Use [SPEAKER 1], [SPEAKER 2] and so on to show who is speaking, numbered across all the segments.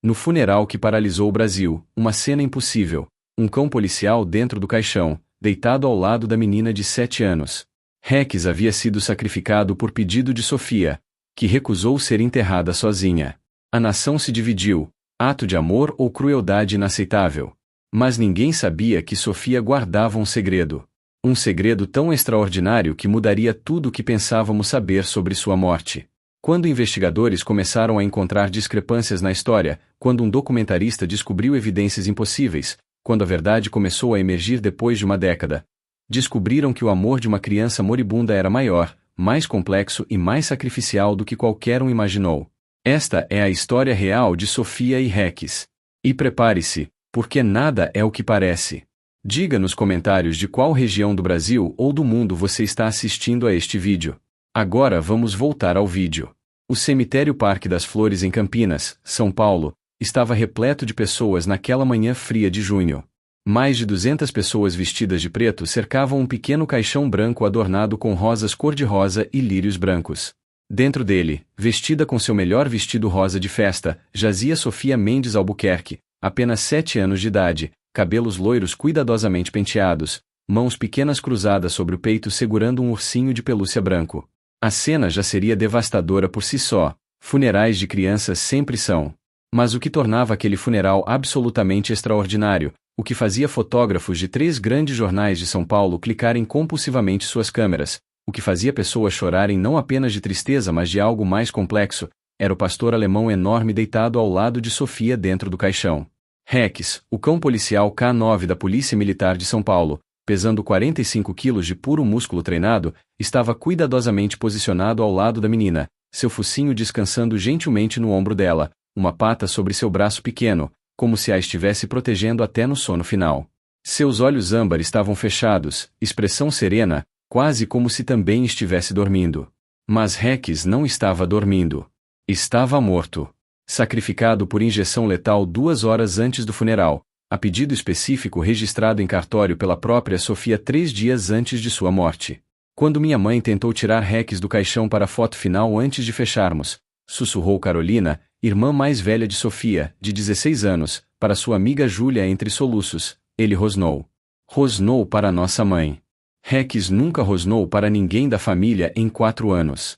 [SPEAKER 1] No funeral que paralisou o Brasil, uma cena impossível. Um cão policial dentro do caixão, deitado ao lado da menina de 7 anos. Rex havia sido sacrificado por pedido de Sofia, que recusou ser enterrada sozinha. A nação se dividiu, ato de amor ou crueldade inaceitável. Mas ninguém sabia que Sofia guardava um segredo. Um segredo tão extraordinário que mudaria tudo o que pensávamos saber sobre sua morte. Quando investigadores começaram a encontrar discrepâncias na história, quando um documentarista descobriu evidências impossíveis, quando a verdade começou a emergir depois de uma década, descobriram que o amor de uma criança moribunda era maior, mais complexo e mais sacrificial do que qualquer um imaginou. Esta é a história real de Sofia e Rex. E prepare-se, porque nada é o que parece. Diga nos comentários de qual região do Brasil ou do mundo você está assistindo a este vídeo. Agora vamos voltar ao vídeo. O cemitério Parque das Flores em Campinas, São Paulo, estava repleto de pessoas naquela manhã fria de junho. Mais de 200 pessoas vestidas de preto cercavam um pequeno caixão branco adornado com rosas cor-de-rosa e lírios brancos. Dentro dele, vestida com seu melhor vestido rosa de festa, jazia Sofia Mendes Albuquerque, apenas 7 anos de idade, cabelos loiros cuidadosamente penteados, mãos pequenas cruzadas sobre o peito segurando um ursinho de pelúcia branco. A cena já seria devastadora por si só, funerais de crianças sempre são. Mas o que tornava aquele funeral absolutamente extraordinário, o que fazia fotógrafos de 3 grandes jornais de São Paulo clicarem compulsivamente suas câmeras, o que fazia pessoas chorarem não apenas de tristeza mas de algo mais complexo, era o pastor alemão enorme deitado ao lado de Sofia dentro do caixão. Rex, o cão policial K9 da Polícia Militar de São Paulo, pesando 45 quilos de puro músculo treinado, estava cuidadosamente posicionado ao lado da menina, seu focinho descansando gentilmente no ombro dela, uma pata sobre seu braço pequeno, como se a estivesse protegendo até no sono final. Seus olhos âmbar estavam fechados, expressão serena, quase como se também estivesse dormindo. Mas Rex não estava dormindo. Estava morto. Sacrificado por injeção letal 2 horas antes do funeral, a pedido específico registrado em cartório pela própria Sofia 3 dias antes de sua morte. Quando minha mãe tentou tirar Rex do caixão para a foto final antes de fecharmos, sussurrou Carolina, irmã mais velha de Sofia, de 16 anos, para sua amiga Júlia entre soluços, ele rosnou. Rosnou para nossa mãe. Rex nunca rosnou para ninguém da família em 4 anos.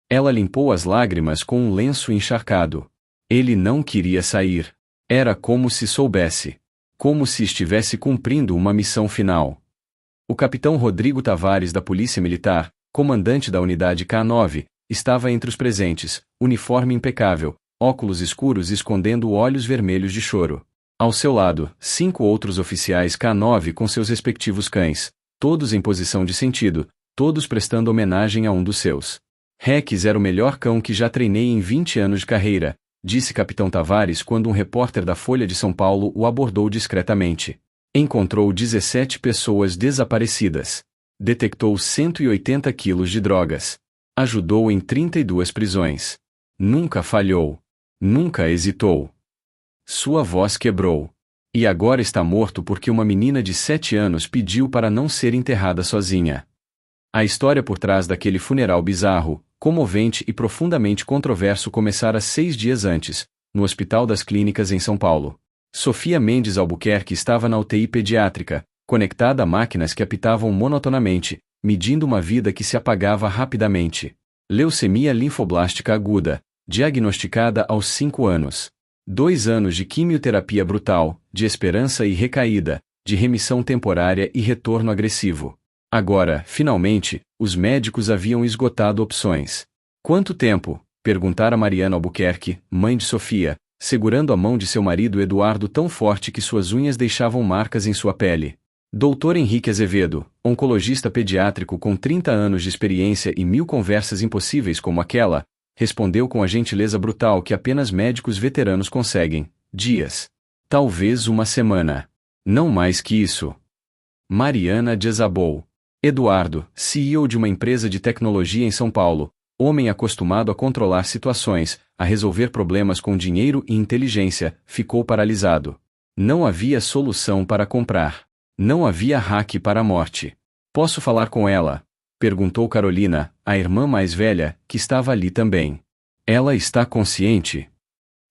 [SPEAKER 1] Ela limpou as lágrimas com um lenço encharcado. Ele não queria sair. Era como se soubesse. Como se estivesse cumprindo uma missão final. O capitão Rodrigo Tavares da Polícia Militar, comandante da unidade K9, estava entre os presentes, uniforme impecável, óculos escuros escondendo olhos vermelhos de choro. Ao seu lado, 5 outros oficiais K9 com seus respectivos cães, todos em posição de sentido, todos prestando homenagem a um dos seus. Rex era o melhor cão que já treinei em 20 anos de carreira, disse capitão Tavares quando um repórter da Folha de São Paulo o abordou discretamente. Encontrou 17 pessoas desaparecidas. Detectou 180 quilos de drogas. Ajudou em 32 prisões. Nunca falhou. Nunca hesitou. Sua voz quebrou. E agora está morto porque uma menina de 7 anos pediu para não ser enterrada sozinha. A história por trás daquele funeral bizarro, comovente e profundamente controverso começara 6 dias antes, no Hospital das Clínicas em São Paulo. Sofia Mendes Albuquerque estava na UTI pediátrica, conectada a máquinas que apitavam monotonamente, medindo uma vida que se apagava rapidamente. Leucemia linfoblástica aguda, diagnosticada aos 5 anos. 2 anos de quimioterapia brutal, de esperança e recaída, de remissão temporária e retorno agressivo. Agora, finalmente, os médicos haviam esgotado opções. Quanto tempo? Perguntara Mariana Albuquerque, mãe de Sofia, segurando a mão de seu marido Eduardo tão forte que suas unhas deixavam marcas em sua pele. Dr. Henrique Azevedo, oncologista pediátrico com 30 anos de experiência e 1000 conversas impossíveis como aquela, respondeu com a gentileza brutal que apenas médicos veteranos conseguem. Dias. Talvez uma semana. Não mais que isso. Mariana desabou. Eduardo, CEO de uma empresa de tecnologia em São Paulo, homem acostumado a controlar situações, a resolver problemas com dinheiro e inteligência, ficou paralisado. Não havia solução para comprar. Não havia hack para a morte. Posso falar com ela? Perguntou Carolina, a irmã mais velha, que estava ali também. Ela está consciente?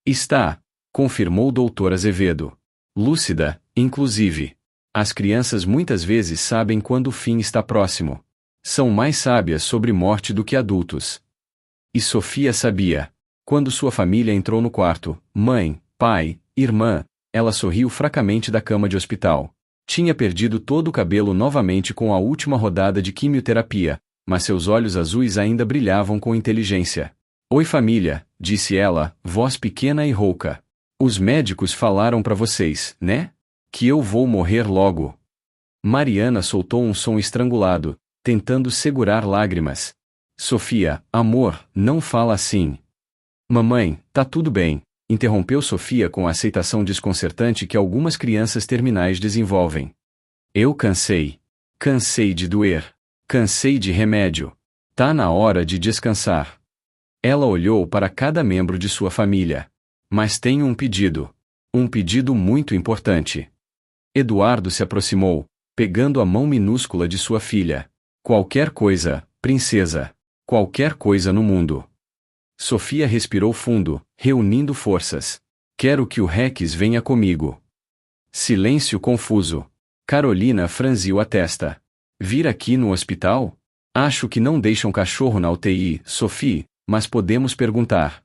[SPEAKER 1] Está. confirmou o Dr. Azevedo. Lúcida, inclusive. As crianças muitas vezes sabem quando o fim está próximo. São mais sábias sobre morte do que adultos. E Sofia sabia. Quando sua família entrou no quarto, mãe, pai, irmã, ela sorriu fracamente da cama de hospital. Tinha perdido todo o cabelo novamente com a última rodada de quimioterapia, mas seus olhos azuis ainda brilhavam com inteligência. Oi família, disse ela, voz pequena e rouca. Os médicos falaram para vocês, né? Que eu vou morrer logo. Mariana soltou um som estrangulado, tentando segurar lágrimas. Sofia, amor, não fala assim. Mamãe, tá tudo bem, interrompeu Sofia com a aceitação desconcertante que algumas crianças terminais desenvolvem. Eu cansei. Cansei de doer. Cansei de remédio. Tá na hora de descansar. Ela olhou para cada membro de sua família. Mas tenho um pedido. Um pedido muito importante. Eduardo se aproximou, pegando a mão minúscula de sua filha. Qualquer coisa, princesa. Qualquer coisa no mundo. Sofia respirou fundo, reunindo forças. Quero que o Rex venha comigo. Silêncio confuso. Carolina franziu a testa. Vir aqui no hospital? Acho que não deixam cachorro na UTI, Sophie, mas podemos perguntar.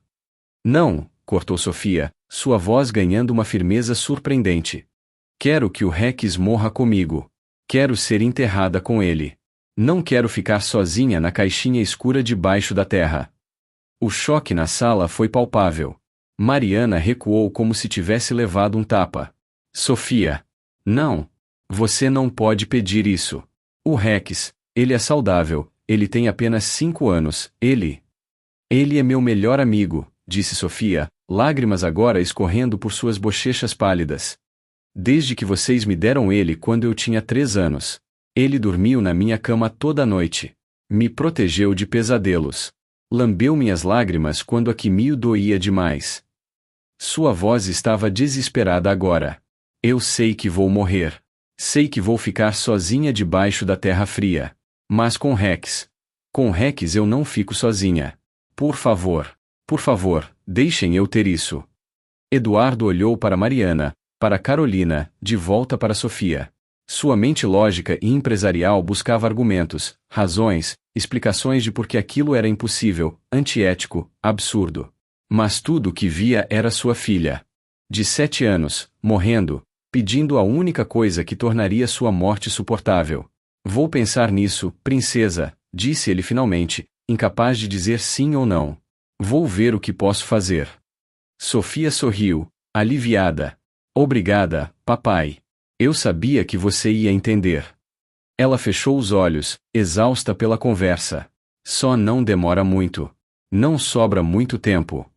[SPEAKER 1] Não, cortou Sofia, sua voz ganhando uma firmeza surpreendente. Quero que o Rex morra comigo. Quero ser enterrada com ele. Não quero ficar sozinha na caixinha escura debaixo da terra. O choque na sala foi palpável. Mariana recuou como se tivesse levado um tapa. Sofia. Não. Você não pode pedir isso. O Rex, ele é saudável, ele tem apenas 5 anos, ele é meu melhor amigo, disse Sofia, lágrimas agora escorrendo por suas bochechas pálidas. Desde que vocês me deram ele quando eu tinha 3 anos. Ele dormiu na minha cama toda noite. Me protegeu de pesadelos. Lambeu minhas lágrimas quando a quimio doía demais. Sua voz estava desesperada agora. Eu sei que vou morrer. Sei que vou ficar sozinha debaixo da terra fria. Mas com Rex. Com Rex eu não fico sozinha. Por favor, deixem eu ter isso. Eduardo olhou para Mariana, para Carolina, de volta para Sofia. Sua mente lógica e empresarial buscava argumentos, razões, explicações de por que aquilo era impossível, antiético, absurdo. Mas tudo o que via era sua filha. De 7 anos, morrendo, pedindo a única coisa que tornaria sua morte suportável. Vou pensar nisso, princesa, disse ele finalmente, incapaz de dizer sim ou não. Vou ver o que posso fazer. Sofia sorriu, aliviada. Obrigada, papai. Eu sabia que você ia entender. Ela fechou os olhos, exausta pela conversa. Só não demora muito. Não sobra muito tempo.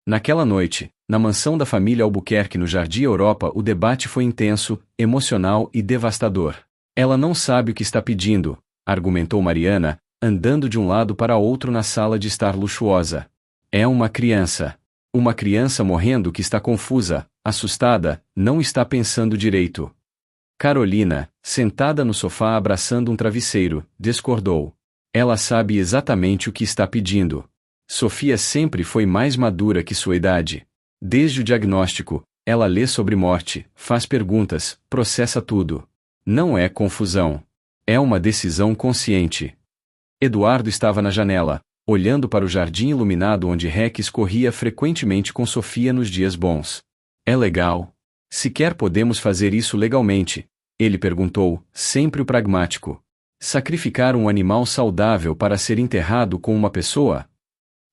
[SPEAKER 1] Naquela noite, na mansão da família Albuquerque no Jardim Europa, o debate foi intenso, emocional e devastador. Ela não sabe o que está pedindo, argumentou Mariana, andando de um lado para outro na sala de estar luxuosa. É uma criança. Uma criança morrendo que está confusa, assustada, não está pensando direito. Carolina, sentada no sofá abraçando um travesseiro, discordou. Ela sabe exatamente o que está pedindo. Sofia sempre foi mais madura que sua idade. Desde o diagnóstico, ela lê sobre morte, faz perguntas, processa tudo. Não é confusão. É uma decisão consciente. Eduardo estava na janela, olhando para o jardim iluminado onde Rex corria frequentemente com Sofia nos dias bons. É legal? Sequer podemos fazer isso legalmente, ele perguntou, sempre o pragmático. Sacrificar um animal saudável para ser enterrado com uma pessoa?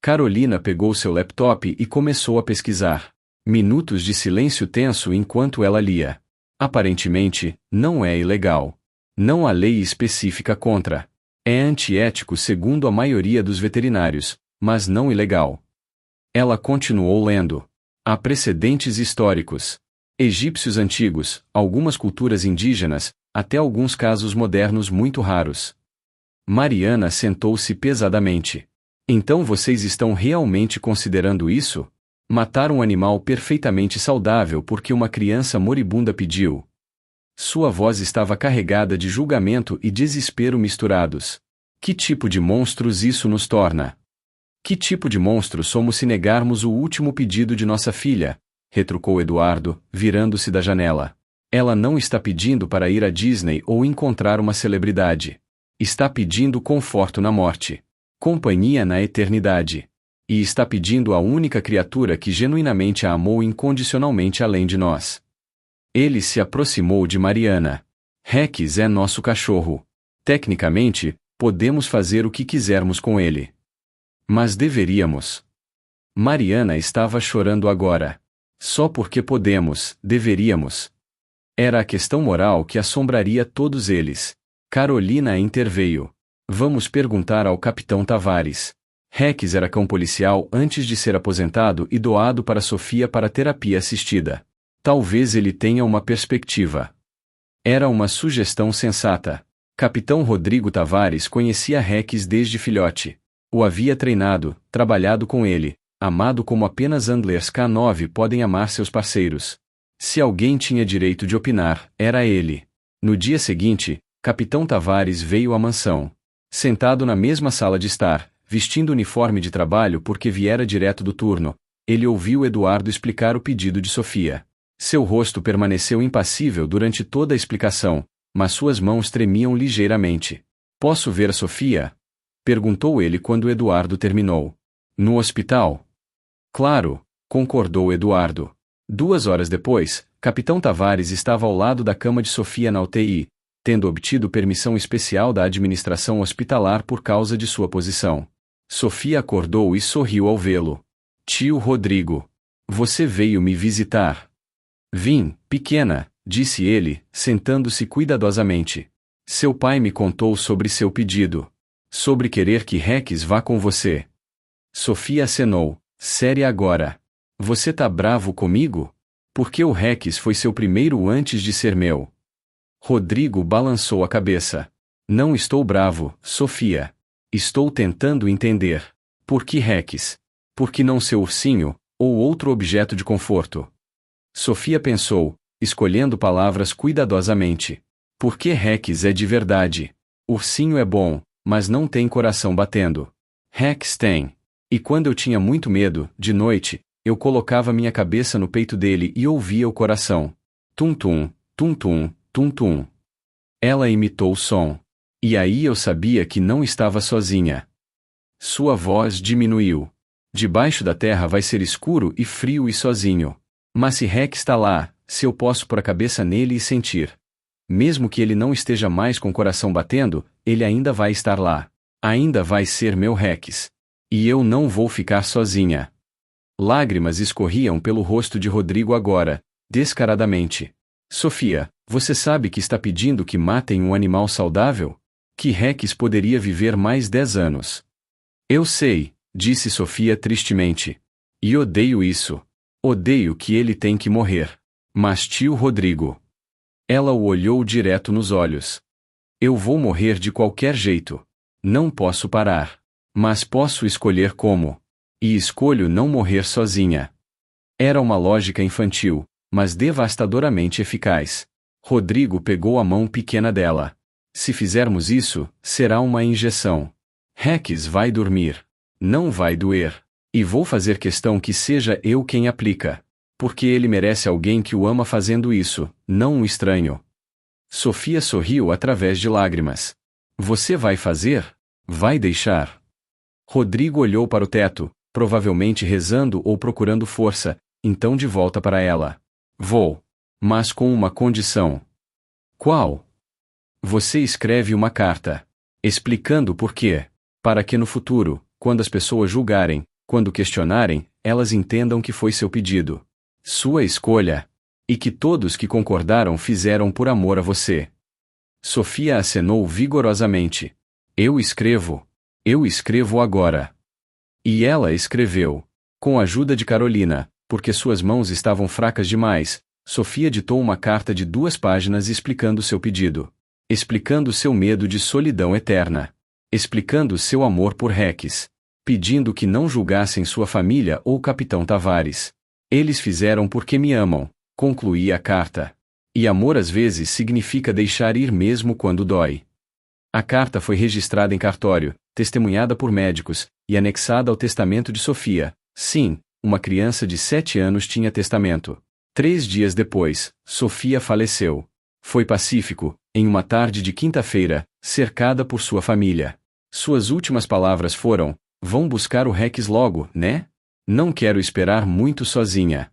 [SPEAKER 1] Carolina pegou seu laptop e começou a pesquisar. Minutos de silêncio tenso enquanto ela lia. Aparentemente, não é ilegal. Não há lei específica contra. É antiético segundo a maioria dos veterinários, mas não ilegal. Ela continuou lendo. Há precedentes históricos. Egípcios antigos, algumas culturas indígenas, até alguns casos modernos muito raros. Mariana sentou-se pesadamente. Então vocês estão realmente considerando isso? Matar um animal perfeitamente saudável porque uma criança moribunda pediu? Sua voz estava carregada de julgamento e desespero misturados. Que tipo de monstros isso nos torna? Que tipo de monstro somos se negarmos o último pedido de nossa filha? retrucou Eduardo, virando-se da janela. Ela não está pedindo para ir a Disney ou encontrar uma celebridade. Está pedindo conforto na morte, companhia na eternidade. E está pedindo à única criatura que genuinamente a amou incondicionalmente além de nós. Ele se aproximou de Mariana. Rex é nosso cachorro. Tecnicamente, podemos fazer o que quisermos com ele. Mas deveríamos. Mariana estava chorando agora. Só porque podemos, deveríamos. Era a questão moral que assombraria todos eles. Carolina interveio. Vamos perguntar ao capitão Tavares. Rex era cão policial antes de ser aposentado e doado para Sofia para terapia assistida. Talvez ele tenha uma perspectiva. Era uma sugestão sensata. Capitão Rodrigo Tavares conhecia Rex desde filhote. O havia treinado, trabalhado com ele, amado como apenas Handlers K9 podem amar seus parceiros. Se alguém tinha direito de opinar, era ele. No dia seguinte, Capitão Tavares veio à mansão. Sentado na mesma sala de estar, vestindo uniforme de trabalho porque viera direto do turno, ele ouviu Eduardo explicar o pedido de Sofia. Seu rosto permaneceu impassível durante toda a explicação, mas suas mãos tremiam ligeiramente. Posso ver a Sofia? Perguntou ele quando Eduardo terminou. No hospital? Claro, concordou Eduardo. 2 horas depois, Capitão Tavares estava ao lado da cama de Sofia na UTI, tendo obtido permissão especial da administração hospitalar por causa de sua posição. Sofia acordou e sorriu ao vê-lo. Tio Rodrigo. Você veio me visitar. Vim, pequena, disse ele, sentando-se cuidadosamente. Seu pai me contou sobre seu pedido. Sobre querer que Rex vá com você. Sofia acenou. Séria agora. Você tá bravo comigo? Porque o Rex foi seu primeiro antes de ser meu. Rodrigo balançou a cabeça. Não estou bravo, Sofia. Estou tentando entender. Por que Rex? Por que não seu ursinho, ou outro objeto de conforto? Sofia pensou, escolhendo palavras cuidadosamente. Por que Rex é de verdade? Ursinho é bom, mas não tem coração batendo. Rex tem. E quando eu tinha muito medo, de noite, eu colocava minha cabeça no peito dele e ouvia o coração. Tum-tum, tum-tum, tum-tum. Ela imitou o som. E aí eu sabia que não estava sozinha. Sua voz diminuiu. Debaixo da terra vai ser escuro e frio e sozinho. Mas se Rex está lá, se eu posso pôr a cabeça nele e sentir. Mesmo que ele não esteja mais com o coração batendo, ele ainda vai estar lá. Ainda vai ser meu Rex. E eu não vou ficar sozinha. Lágrimas escorriam pelo rosto de Rodrigo agora, descaradamente. Sofia, você sabe que está pedindo que matem um animal saudável? Que Rex poderia viver mais 10 anos. Eu sei, disse Sofia tristemente. E odeio isso. Odeio que ele tem que morrer. Mas tio Rodrigo. Ela o olhou direto nos olhos. Eu vou morrer de qualquer jeito. Não posso parar. Mas posso escolher como. E escolho não morrer sozinha. Era uma lógica infantil, mas devastadoramente eficaz. Rodrigo pegou a mão pequena dela. Se fizermos isso, será uma injeção. Rex vai dormir. Não vai doer. E vou fazer questão que seja eu quem aplica. Porque ele merece alguém que o ama fazendo isso, não um estranho. Sofia sorriu através de lágrimas. Você vai fazer? Vai deixar? Rodrigo olhou para o teto, provavelmente rezando ou procurando força, então de volta para ela. Vou. Mas com uma condição. Qual? Você escreve uma carta. Explicando por quê. Para que no futuro, quando as pessoas julgarem, quando questionarem, elas entendam que foi seu pedido. Sua escolha. E que todos que concordaram fizeram por amor a você. Sofia acenou vigorosamente. Eu escrevo. Eu escrevo agora. E ela escreveu. Com a ajuda de Carolina, porque suas mãos estavam fracas demais, Sofia ditou uma carta de 2 páginas explicando seu pedido. Explicando seu medo de solidão eterna. Explicando seu amor por Rex. Pedindo que não julgassem sua família ou o Capitão Tavares. Eles fizeram porque me amam, concluía a carta. E amor às vezes significa deixar ir mesmo quando dói. A carta foi registrada em cartório, testemunhada por médicos, e anexada ao testamento de Sofia. Sim, Uma criança de 7 anos tinha testamento. 3 dias depois, Sofia faleceu. Foi pacífico, em uma tarde de quinta-feira, cercada por sua família. Suas últimas palavras foram: "Vão buscar o Rex logo, né? Não quero esperar muito sozinha."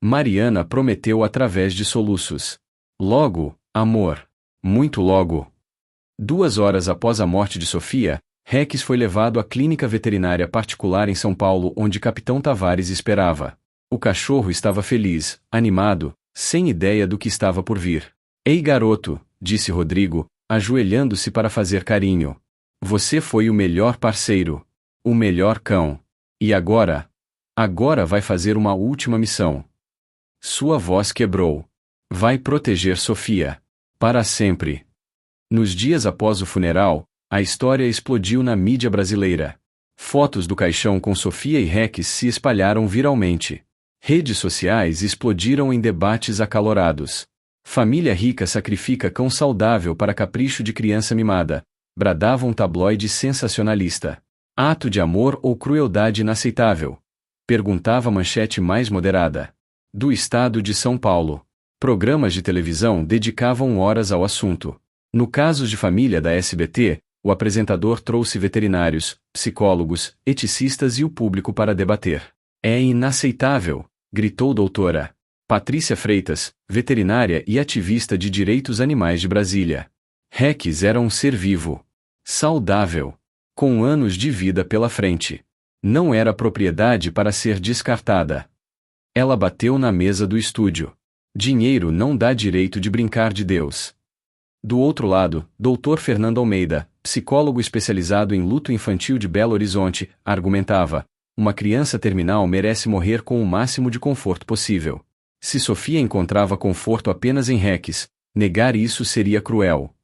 [SPEAKER 1] Mariana prometeu através de soluços. "Logo, amor. Muito logo." 2 horas após a morte de Sofia, Rex foi levado à clínica veterinária particular em São Paulo onde Capitão Tavares esperava. O cachorro estava feliz, animado, sem ideia do que estava por vir. "Ei garoto", disse Rodrigo, ajoelhando-se para fazer carinho. "Você foi o melhor parceiro. O melhor cão. E agora? Agora vai fazer uma última missão." Sua voz quebrou. "Vai proteger Sofia. Para sempre." Nos dias após o funeral, a história explodiu na mídia brasileira. Fotos do caixão com Sofia e Rex se espalharam viralmente. Redes sociais explodiram em debates acalorados. "Família rica sacrifica cão saudável para capricho de criança mimada", bradava um tabloide sensacionalista. "Ato de amor ou crueldade inaceitável?", perguntava a manchete mais moderada. Do estado de São Paulo, programas de televisão dedicavam horas ao assunto. No Casos de Família da SBT, o apresentador trouxe veterinários, psicólogos, eticistas e o público para debater. "É inaceitável", gritou doutora Patrícia Freitas, veterinária e ativista de direitos animais de Brasília. Rex era um ser vivo. Saudável. Com anos de vida pela frente. Não era propriedade para ser descartada. Ela bateu na mesa do estúdio. "Dinheiro não dá direito de brincar de Deus." Do outro lado, Dr. Fernando Almeida, psicólogo especializado em luto infantil de Belo Horizonte, argumentava: "Uma criança terminal merece morrer com o máximo de conforto possível. Se Sofia encontrava conforto apenas em Rex, negar isso seria cruel."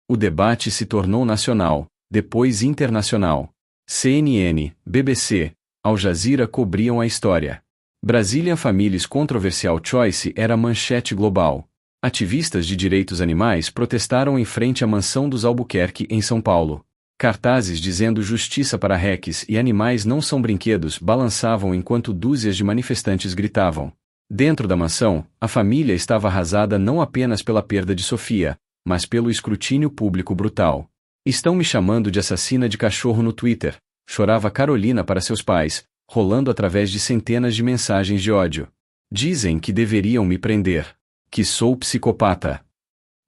[SPEAKER 1] O debate se tornou nacional, depois internacional. CNN, BBC, Al Jazeera cobriam a história. Brazilian Families Controversial Choice era a manchete global. Ativistas de direitos animais protestaram em frente à mansão dos Albuquerque em São Paulo. Cartazes dizendo "Justiça para Rex" e "Animais não são brinquedos" balançavam enquanto dúzias de manifestantes gritavam. Dentro da mansão, a família estava arrasada não apenas pela perda de Sofia, mas pelo escrutínio público brutal. "Estão me chamando de assassina de cachorro no Twitter", chorava Carolina para seus pais, rolando através de centenas de mensagens de ódio. "Dizem que deveriam me prender. Que sou psicopata."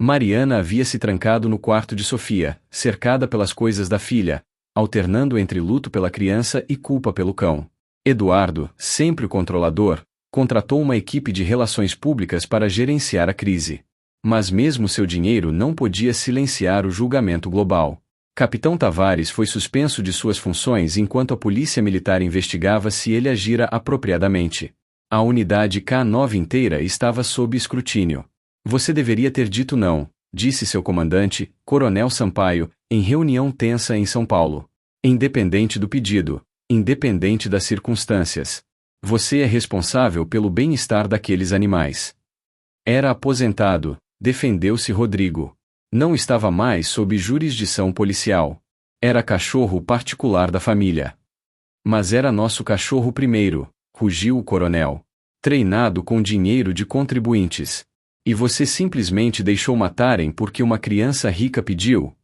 [SPEAKER 1] Mariana havia se trancado no quarto de Sofia, cercada pelas coisas da filha, alternando entre luto pela criança e culpa pelo cão. Eduardo, sempre o controlador, contratou uma equipe de relações públicas para gerenciar a crise. Mas mesmo seu dinheiro não podia silenciar o julgamento global. Capitão Tavares foi suspenso de suas funções enquanto a polícia militar investigava se ele agira apropriadamente. A unidade K9 inteira estava sob escrutínio. "Você deveria ter dito não", disse seu comandante, Coronel Sampaio, em reunião tensa em São Paulo. "Independente do pedido, independente das circunstâncias. Você é responsável pelo bem-estar daqueles animais." Era aposentado, defendeu-se Rodrigo. Não estava mais sob jurisdição policial. Era cachorro particular da família. "Mas era nosso cachorro primeiro", rugiu o coronel. "Treinado com dinheiro de contribuintes. E você simplesmente deixou matarem porque uma criança rica pediu?"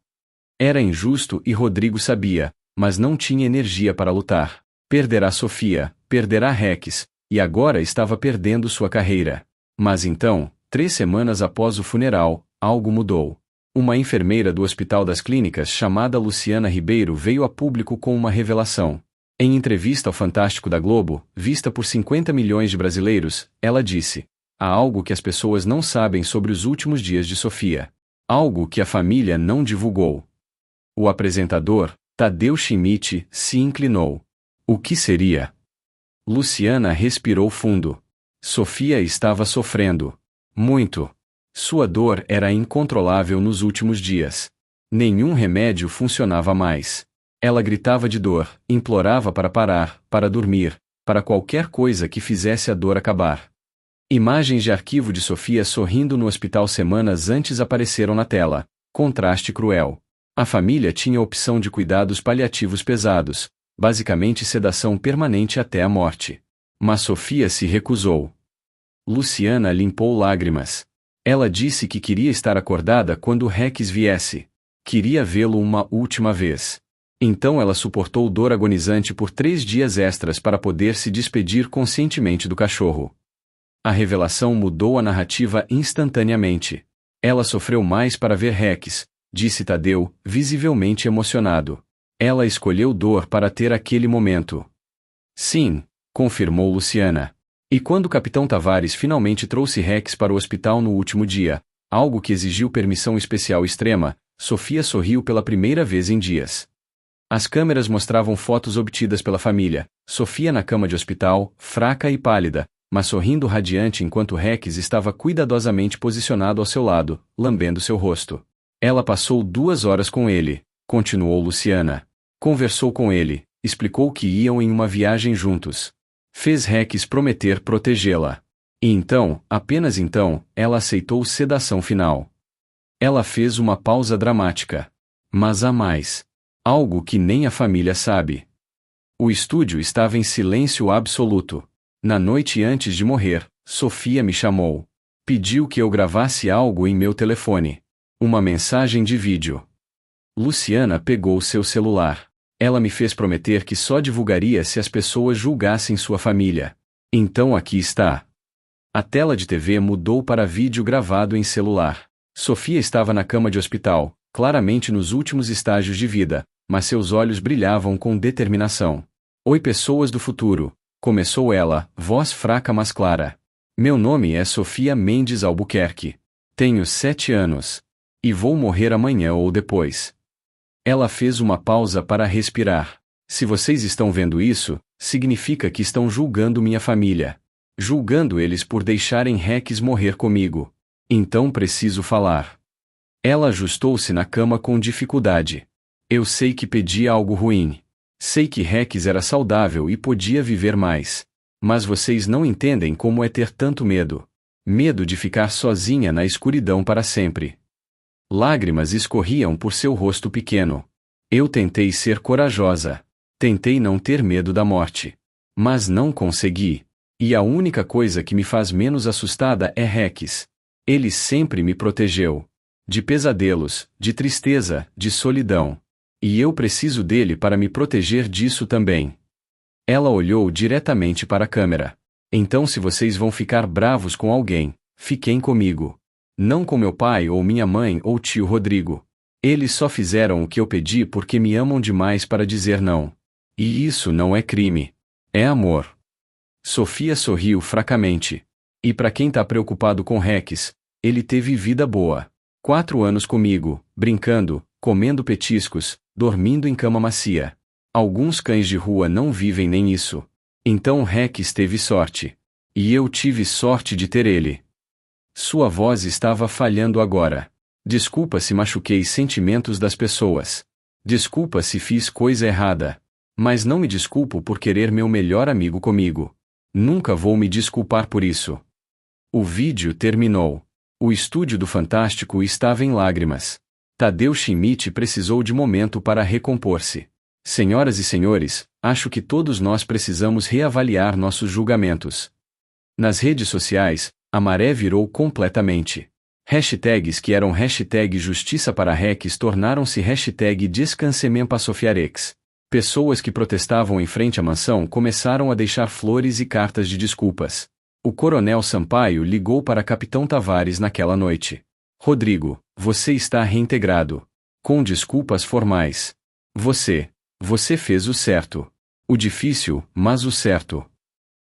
[SPEAKER 1] Era injusto e Rodrigo sabia, mas não tinha energia para lutar. Perderá Sofia, perderá Rex, e agora estava perdendo sua carreira. Mas então, 3 semanas após o funeral, algo mudou. Uma enfermeira do Hospital das Clínicas chamada Luciana Ribeiro veio a público com uma revelação. Em entrevista ao Fantástico da Globo, vista por 50 milhões de brasileiros, ela disse: "Há algo que as pessoas não sabem sobre os últimos dias de Sofia. Algo que a família não divulgou." O apresentador, Tadeu Schmidt, se inclinou. "O que seria?" Luciana respirou fundo. Sofia estava sofrendo. Muito. Sua dor era incontrolável nos últimos dias. Nenhum remédio funcionava mais. Ela gritava de dor, implorava para parar, para dormir, para qualquer coisa que fizesse a dor acabar. Imagens de arquivo de Sofia sorrindo no hospital semanas antes apareceram na tela. Contraste cruel. A família tinha a opção de cuidados paliativos pesados, basicamente sedação permanente até a morte. Mas Sofia se recusou. Luciana limpou lágrimas. Ela disse que queria estar acordada quando Rex viesse. Queria vê-lo uma última vez. Então ela suportou dor agonizante por 3 dias extras para poder se despedir conscientemente do cachorro. A revelação mudou a narrativa instantaneamente. Ela sofreu mais para ver Rex, disse Tadeu, visivelmente emocionado. Ela escolheu dor para ter aquele momento. Sim, confirmou Luciana. E quando o capitão Tavares finalmente trouxe Rex para o hospital no último dia, algo que exigiu permissão especial extrema, Sofia sorriu pela primeira vez em dias. As câmeras mostravam fotos obtidas pela família, Sofia na cama de hospital, fraca e pálida, mas sorrindo radiante enquanto Rex estava cuidadosamente posicionado ao seu lado, lambendo seu rosto. Ela passou 2 horas com ele, continuou Luciana. Conversou com ele, explicou que iam em uma viagem juntos. Fez Rex prometer protegê-la. E então, apenas então, ela aceitou sedação final. Ela fez uma pausa dramática. Mas há mais. Algo que nem a família sabe. O estúdio estava em silêncio absoluto. Na noite antes de morrer, Sofia me chamou. Pediu que eu gravasse algo em meu telefone. Uma mensagem de vídeo. Luciana pegou seu celular. Ela me fez prometer que só divulgaria se as pessoas julgassem sua família. Então aqui está. A tela de TV mudou para vídeo gravado em celular. Sofia estava na cama de hospital, claramente nos últimos estágios de vida, mas seus olhos brilhavam com determinação. Oi, pessoas do futuro, começou ela, voz fraca mas clara. Meu nome é Sofia Mendes Albuquerque. Tenho 7 anos. E vou morrer amanhã ou depois. Ela fez uma pausa para respirar. Se vocês estão vendo isso, significa que estão julgando minha família. Julgando eles por deixarem Rex morrer comigo. Então preciso falar. Ela ajustou-se na cama com dificuldade. Eu sei que pedi algo ruim. Sei que Rex era saudável e podia viver mais. Mas vocês não entendem como é ter tanto medo. Medo de ficar sozinha na escuridão para sempre. Lágrimas escorriam por seu rosto pequeno. Eu tentei ser corajosa. Tentei não ter medo da morte. Mas não consegui. E a única coisa que me faz menos assustada é Rex. Ele sempre me protegeu. De pesadelos, de tristeza, de solidão. E eu preciso dele para me proteger disso também. Ela olhou diretamente para a câmera. Então, se vocês vão ficar bravos com alguém, fiquem comigo. Não com meu pai ou minha mãe ou tio Rodrigo. Eles só fizeram o que eu pedi porque me amam demais para dizer não. E isso não é crime. É amor. Sofia sorriu fracamente. E para quem tá preocupado com Rex, ele teve vida boa. 4 anos comigo, brincando, comendo petiscos, dormindo em cama macia. Alguns cães de rua não vivem nem isso. Então Rex teve sorte. E eu tive sorte de ter ele. Sua voz estava falhando agora. Desculpa se machuquei sentimentos das pessoas. Desculpa se fiz coisa errada. Mas não me desculpo por querer meu melhor amigo comigo. Nunca vou me desculpar por isso. O vídeo terminou. O estúdio do Fantástico estava em lágrimas. Tadeu Schmidt precisou de momento para recompor-se. Senhoras e senhores, acho que todos nós precisamos reavaliar nossos julgamentos. Nas redes sociais, a maré virou completamente. Hashtags que eram hashtag Justiça para Rex tornaram-se hashtag Descansement para Sofiarex. Pessoas que protestavam em frente à mansão começaram a deixar flores e cartas de desculpas. O coronel Sampaio ligou para Capitão Tavares naquela noite. Rodrigo, você está reintegrado. Com desculpas formais. Você fez o certo. O difícil, mas o certo.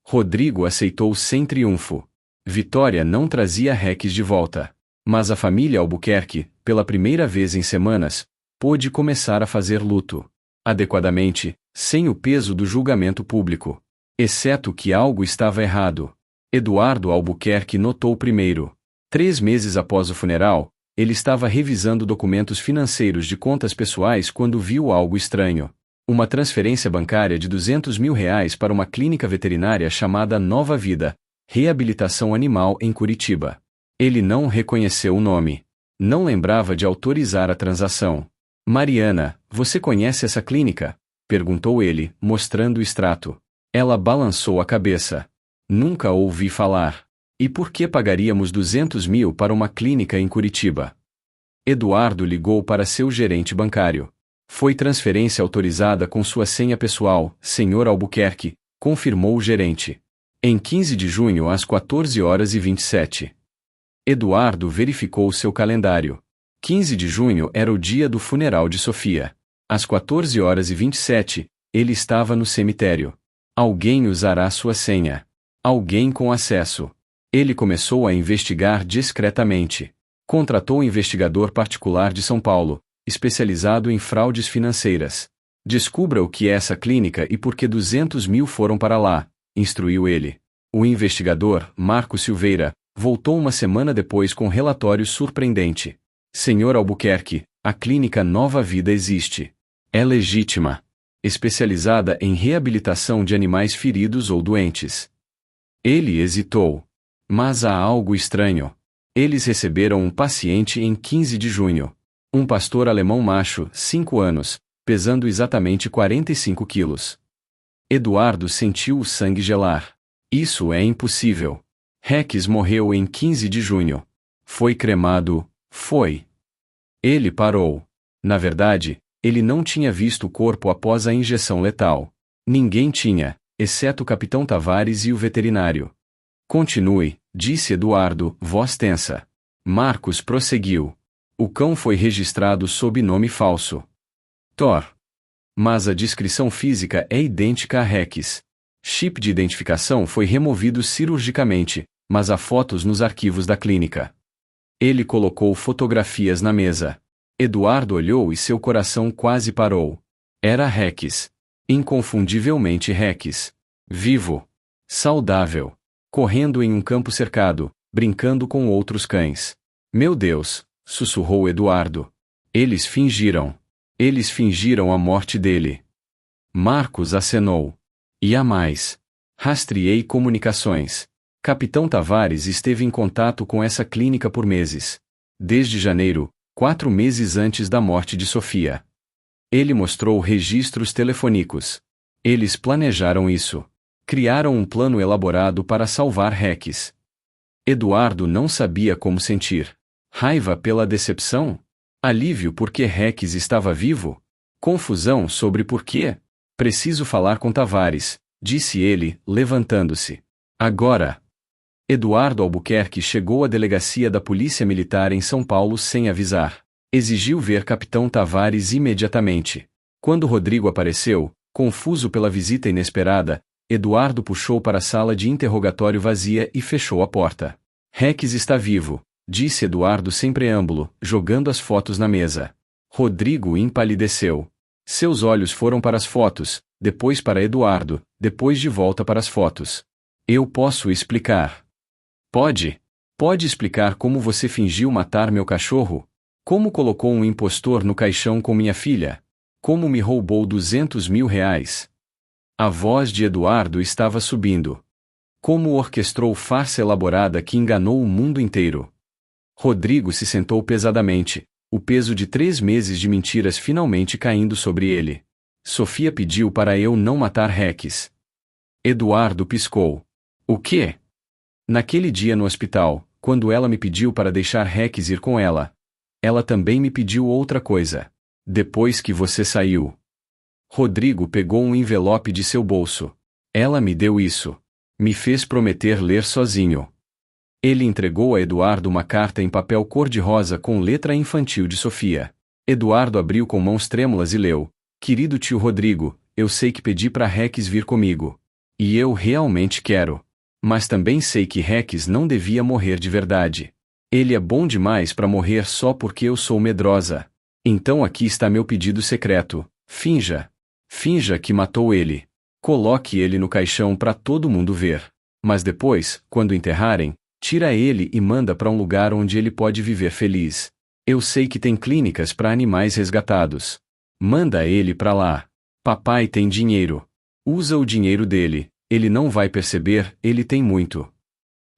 [SPEAKER 1] Rodrigo aceitou sem triunfo. Vitória não trazia Rex de volta. Mas a família Albuquerque, pela primeira vez em semanas, pôde começar a fazer luto. Adequadamente, sem o peso do julgamento público. Exceto que algo estava errado. Eduardo Albuquerque notou primeiro. 3 meses após o funeral, ele estava revisando documentos financeiros de contas pessoais quando viu algo estranho. Uma transferência bancária de R$200 mil para uma clínica veterinária chamada Nova Vida, Reabilitação Animal em Curitiba. Ele não reconheceu o nome. Não lembrava de autorizar a transação. Mariana, você conhece essa clínica? Perguntou ele, mostrando o extrato. Ela balançou a cabeça. Nunca ouvi falar. E por que pagaríamos 200 mil para uma clínica em Curitiba? Eduardo ligou para seu gerente bancário. Foi transferência autorizada com sua senha pessoal, Sr. Albuquerque, confirmou o gerente. Em 15 de junho às 14h27. Eduardo verificou seu calendário. 15 de junho era o dia do funeral de Sofia. Às 14h27, ele estava no cemitério. Alguém usará sua senha. Alguém com acesso. Ele começou a investigar discretamente. Contratou um investigador particular de São Paulo, especializado em fraudes financeiras. Descubra o que é essa clínica e por que 200 mil foram para lá, instruiu ele. O investigador, Marco Silveira, voltou uma semana depois com um relatório surpreendente. Senhor Albuquerque, a clínica Nova Vida existe. É legítima. Especializada em reabilitação de animais feridos ou doentes. Ele hesitou. Mas há algo estranho. Eles receberam um paciente em 15 de junho. Um pastor alemão macho, 5 anos, pesando exatamente 45 quilos. Eduardo sentiu o sangue gelar. Isso é impossível. Rex morreu em 15 de junho. Foi cremado, foi. Ele parou. Na verdade, ele não tinha visto o corpo após a injeção letal. Ninguém tinha, exceto o capitão Tavares e o veterinário. Continue, disse Eduardo, voz tensa. Marcos prosseguiu. O cão foi registrado sob nome falso. Thor. Mas a descrição física é idêntica a Rex. Chip de identificação foi removido cirurgicamente, mas há fotos nos arquivos da clínica. Ele colocou fotografias na mesa. Eduardo olhou e seu coração quase parou. Era Rex. Inconfundivelmente Rex. Vivo. Saudável. Correndo em um campo cercado, brincando com outros cães. Meu Deus, sussurrou Eduardo. Eles fingiram. Eles fingiram a morte dele. Marcos acenou. E há mais. Rastreei comunicações. Capitão Tavares esteve em contato com essa clínica por meses. Desde janeiro, 4 meses antes da morte de Sofia. Ele mostrou registros telefônicos. Eles planejaram isso. Criaram um plano elaborado para salvar Rex. Eduardo não sabia como sentir. Raiva pela decepção? Alívio porque Rex estava vivo? Confusão sobre por quê? Preciso falar com Tavares, disse ele, levantando-se. Agora. Eduardo Albuquerque chegou à delegacia da Polícia Militar em São Paulo sem avisar. Exigiu ver Capitão Tavares imediatamente. Quando Rodrigo apareceu, confuso pela visita inesperada, Eduardo puxou para a sala de interrogatório vazia e fechou a porta. Rex está vivo, disse Eduardo sem preâmbulo, jogando as fotos na mesa. Rodrigo empalideceu. Seus olhos foram para as fotos, depois para Eduardo, depois de volta para as fotos. Eu posso explicar. Pode? Pode explicar como você fingiu matar meu cachorro? Como colocou um impostor no caixão com minha filha? Como me roubou 200 mil reais? A voz de Eduardo estava subindo. Como orquestrou farsa elaborada que enganou o mundo inteiro? Rodrigo se sentou pesadamente, o peso de 3 meses de mentiras finalmente caindo sobre ele. Sofia pediu para eu não matar Rex. Eduardo piscou. O quê? Naquele dia no hospital, quando ela me pediu para deixar Rex ir com ela, ela também me pediu outra coisa. Depois que você saiu. Rodrigo pegou um envelope de seu bolso. Ela me deu isso. Me fez prometer ler sozinho. Ele entregou a Eduardo uma carta em papel cor-de-rosa com letra infantil de Sofia. Eduardo abriu com mãos trêmulas e leu: Querido tio Rodrigo, eu sei que pedi para Rex vir comigo. E eu realmente quero. Mas também sei que Rex não devia morrer de verdade. Ele é bom demais para morrer só porque eu sou medrosa. Então aqui está meu pedido secreto. Finja. Finja que matou ele. Coloque ele no caixão para todo mundo ver. Mas depois, quando enterrarem, tira ele e manda para um lugar onde ele pode viver feliz. Eu sei que tem clínicas para animais resgatados. Manda ele para lá. Papai tem dinheiro. Usa o dinheiro dele. Ele não vai perceber, ele tem muito.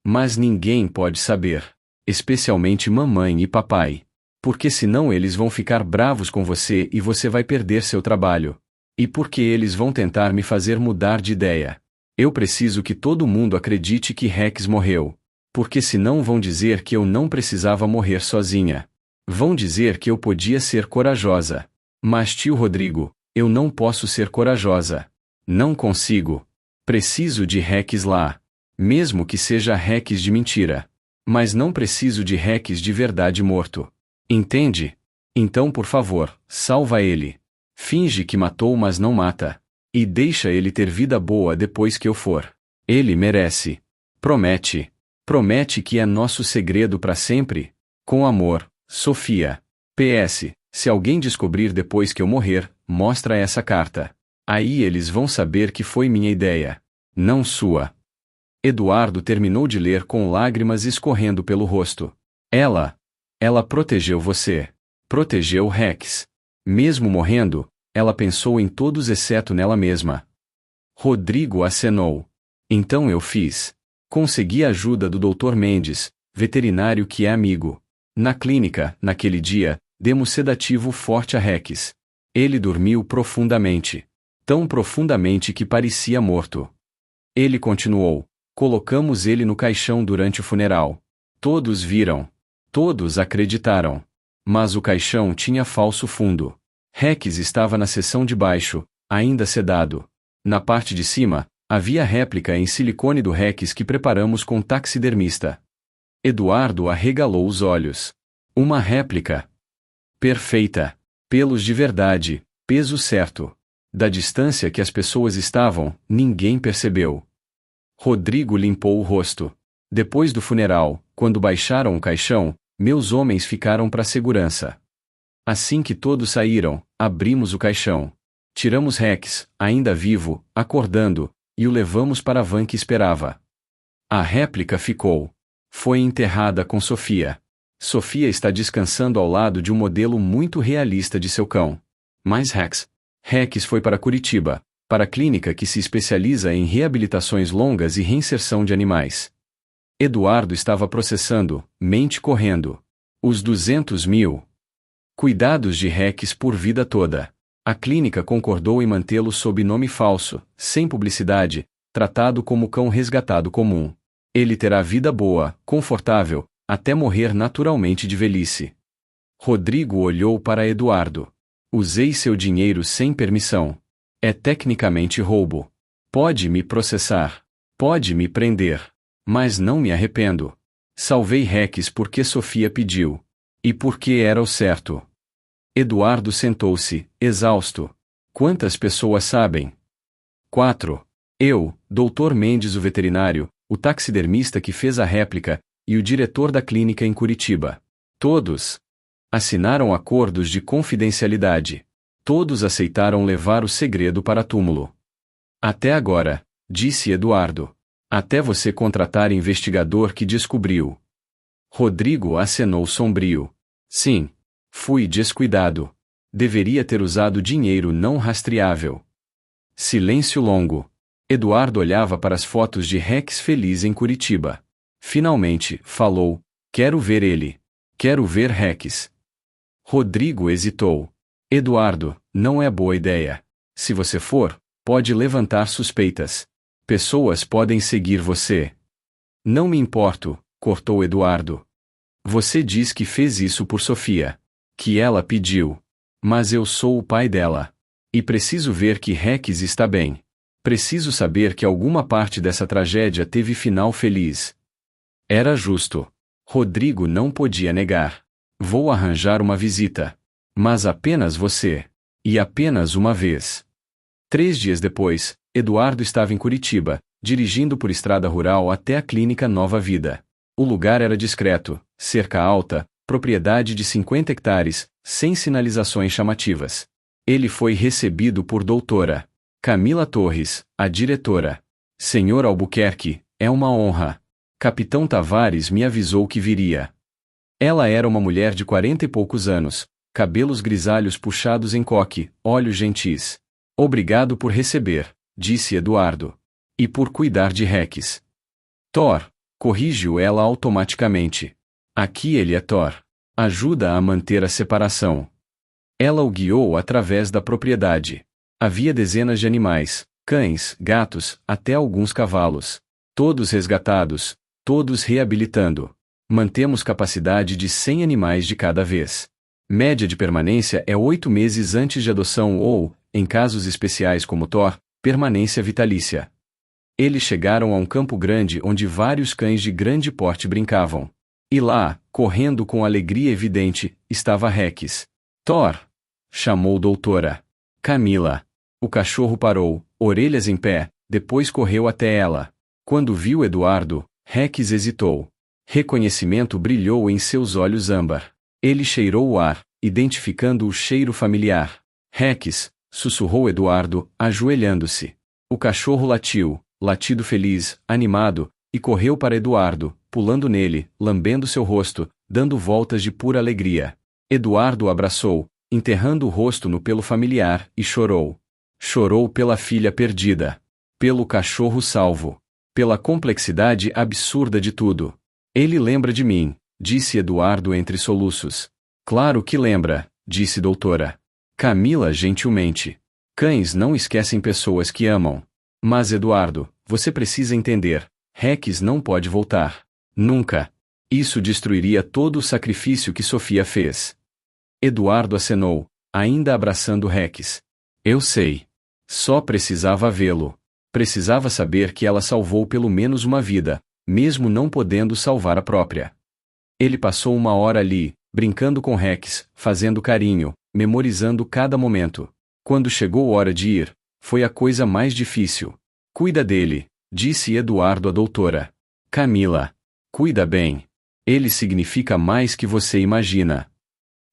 [SPEAKER 1] Mas ninguém pode saber. Especialmente mamãe e papai. Porque senão eles vão ficar bravos com você e você vai perder seu trabalho. E porque eles vão tentar me fazer mudar de ideia. Eu preciso que todo mundo acredite que Rex morreu. Porque senão vão dizer que eu não precisava morrer sozinha. Vão dizer que eu podia ser corajosa. Mas tio Rodrigo, eu não posso ser corajosa. Não consigo. Preciso de Rex lá. Mesmo que seja Rex de mentira. Mas não preciso de Rex de verdade morto. Entende? Então por favor, salva ele. Finge que matou mas não mata. E deixa ele ter vida boa depois que eu for. Ele merece. Promete. Promete que é nosso segredo para sempre? Com amor, Sofia. PS, se alguém descobrir depois que eu morrer, mostra essa carta. Aí eles vão saber que foi minha ideia. Não sua. Eduardo terminou de ler com lágrimas escorrendo pelo rosto. Ela protegeu você. Protegeu Rex. Mesmo morrendo, ela pensou em todos exceto nela mesma. Rodrigo acenou. Então eu fiz. Consegui a ajuda do Dr. Mendes, veterinário que é amigo. Na clínica, naquele dia, demos sedativo forte a Rex. Ele dormiu profundamente. Tão profundamente que parecia morto. Ele continuou. Colocamos ele no caixão durante o funeral. Todos viram. Todos acreditaram. Mas o caixão tinha falso fundo. Rex estava na seção de baixo, ainda sedado. Na parte de cima, havia réplica em silicone do Rex que preparamos com taxidermista. Eduardo arregalou os olhos. Uma réplica. Perfeita. Pelos de verdade, peso certo. Da distância que as pessoas estavam, ninguém percebeu. Rodrigo limpou o rosto. Depois do funeral, quando baixaram o caixão, meus homens ficaram para segurança. Assim que todos saíram, abrimos o caixão. Tiramos Rex, ainda vivo, acordando, e o levamos para a van que esperava. A réplica ficou. Foi enterrada com Sofia. Sofia está descansando ao lado de um modelo muito realista de seu cão. Mas Rex foi para Curitiba, para a clínica que se especializa em reabilitações longas e reinserção de animais. Eduardo estava processando, mente correndo. Os 200 mil. Cuidados de Rex por vida toda. A clínica concordou em mantê-lo sob nome falso, sem publicidade, tratado como cão resgatado comum. Ele terá vida boa, confortável, até morrer naturalmente de velhice. Rodrigo olhou para Eduardo. Usei seu dinheiro sem permissão. É tecnicamente roubo. Pode me processar. Pode me prender. Mas não me arrependo. Salvei Rex porque Sofia pediu. E porque era o certo. Eduardo sentou-se, exausto. Quantas pessoas sabem? 4. Eu, Dr. Mendes o veterinário, o taxidermista que fez a réplica, e o diretor da clínica em Curitiba. Todos assinaram acordos de confidencialidade. Todos aceitaram levar o segredo para túmulo. Até agora, disse Eduardo. Até você contratar investigador que descobriu. Rodrigo acenou sombrio. Sim. Fui descuidado. Deveria ter usado dinheiro não rastreável. Silêncio longo. Eduardo olhava para as fotos de Rex feliz em Curitiba. Finalmente, falou. Quero ver ele. Quero ver Rex. Rodrigo hesitou. Eduardo, não é boa ideia. Se você for, pode levantar suspeitas. Pessoas podem seguir você. Não me importo, cortou Eduardo. Você diz que fez isso por Sofia. Que ela pediu. Mas eu sou o pai dela. E preciso ver que Rex está bem. Preciso saber que alguma parte dessa tragédia teve final feliz. Era justo. Rodrigo não podia negar. Vou arranjar uma visita. Mas apenas você. E apenas uma vez. 3 dias depois, Eduardo estava em Curitiba, dirigindo por estrada rural até a clínica Nova Vida. O lugar era discreto, cerca alta, propriedade de 50 hectares, sem sinalizações chamativas. Ele foi recebido por doutora Camila Torres, a diretora. Senhor Albuquerque, é uma honra. Capitão Tavares me avisou que viria. Ela era uma mulher de 40 e poucos anos, cabelos grisalhos puxados em coque, olhos gentis. Obrigado por receber, disse Eduardo. E por cuidar de Rex. Thor, corrigiu ela automaticamente. Aqui ele é Thor. Ajuda a manter a separação. Ela o guiou através da propriedade. Havia dezenas de animais, Cães, gatos, até alguns cavalos. Todos resgatados, todos reabilitando. Mantemos capacidade de 100 animais de cada vez. Média de permanência é 8 meses antes de adoção ou, em casos especiais como Thor, permanência vitalícia. Eles chegaram a um campo grande onde vários cães de grande porte brincavam. E lá, correndo com alegria evidente, estava Rex. Thor! Chamou doutora. Camila. O cachorro parou, orelhas em pé, depois correu até ela. Quando viu Eduardo, Rex hesitou. Reconhecimento brilhou em seus olhos âmbar. Ele cheirou o ar, identificando o cheiro familiar. Rex, sussurrou Eduardo, ajoelhando-se. O cachorro latiu, latido feliz, animado, e correu para Eduardo, pulando nele, lambendo seu rosto, dando voltas de pura alegria. Eduardo o abraçou, enterrando o rosto no pelo familiar, e chorou. Chorou pela filha perdida. Pelo cachorro salvo. Pela complexidade absurda de tudo. Ele lembra de mim, disse Eduardo entre soluços. Claro que lembra, disse doutora. Camila gentilmente. Cães não esquecem pessoas que amam. Mas Eduardo, você precisa entender, Rex não pode voltar. Nunca. Isso destruiria todo o sacrifício que Sofia fez. Eduardo acenou, ainda abraçando Rex. Eu sei. Só precisava vê-lo. Precisava saber que ela salvou pelo menos uma vida, mesmo não podendo salvar a própria. Ele passou uma hora ali, brincando com Rex, fazendo carinho, memorizando cada momento. Quando chegou a hora de ir, foi a coisa mais difícil. Cuida dele, disse Eduardo à doutora. Camila. Cuida bem. Ele significa mais que você imagina.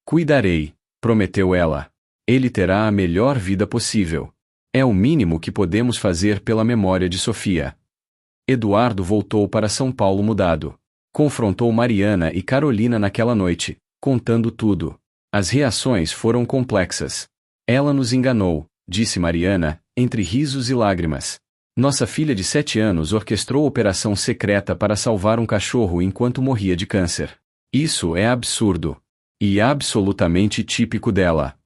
[SPEAKER 1] Cuidarei, prometeu ela. Ele terá a melhor vida possível. É o mínimo que podemos fazer pela memória de Sofia. Eduardo voltou para São Paulo mudado. Confrontou Mariana e Carolina naquela noite, contando tudo. As reações foram complexas. Ela nos enganou, disse Mariana, entre risos e lágrimas. Nossa filha de 7 anos orquestrou operação secreta para salvar um cachorro enquanto morria de câncer. Isso é absurdo. E absolutamente típico dela.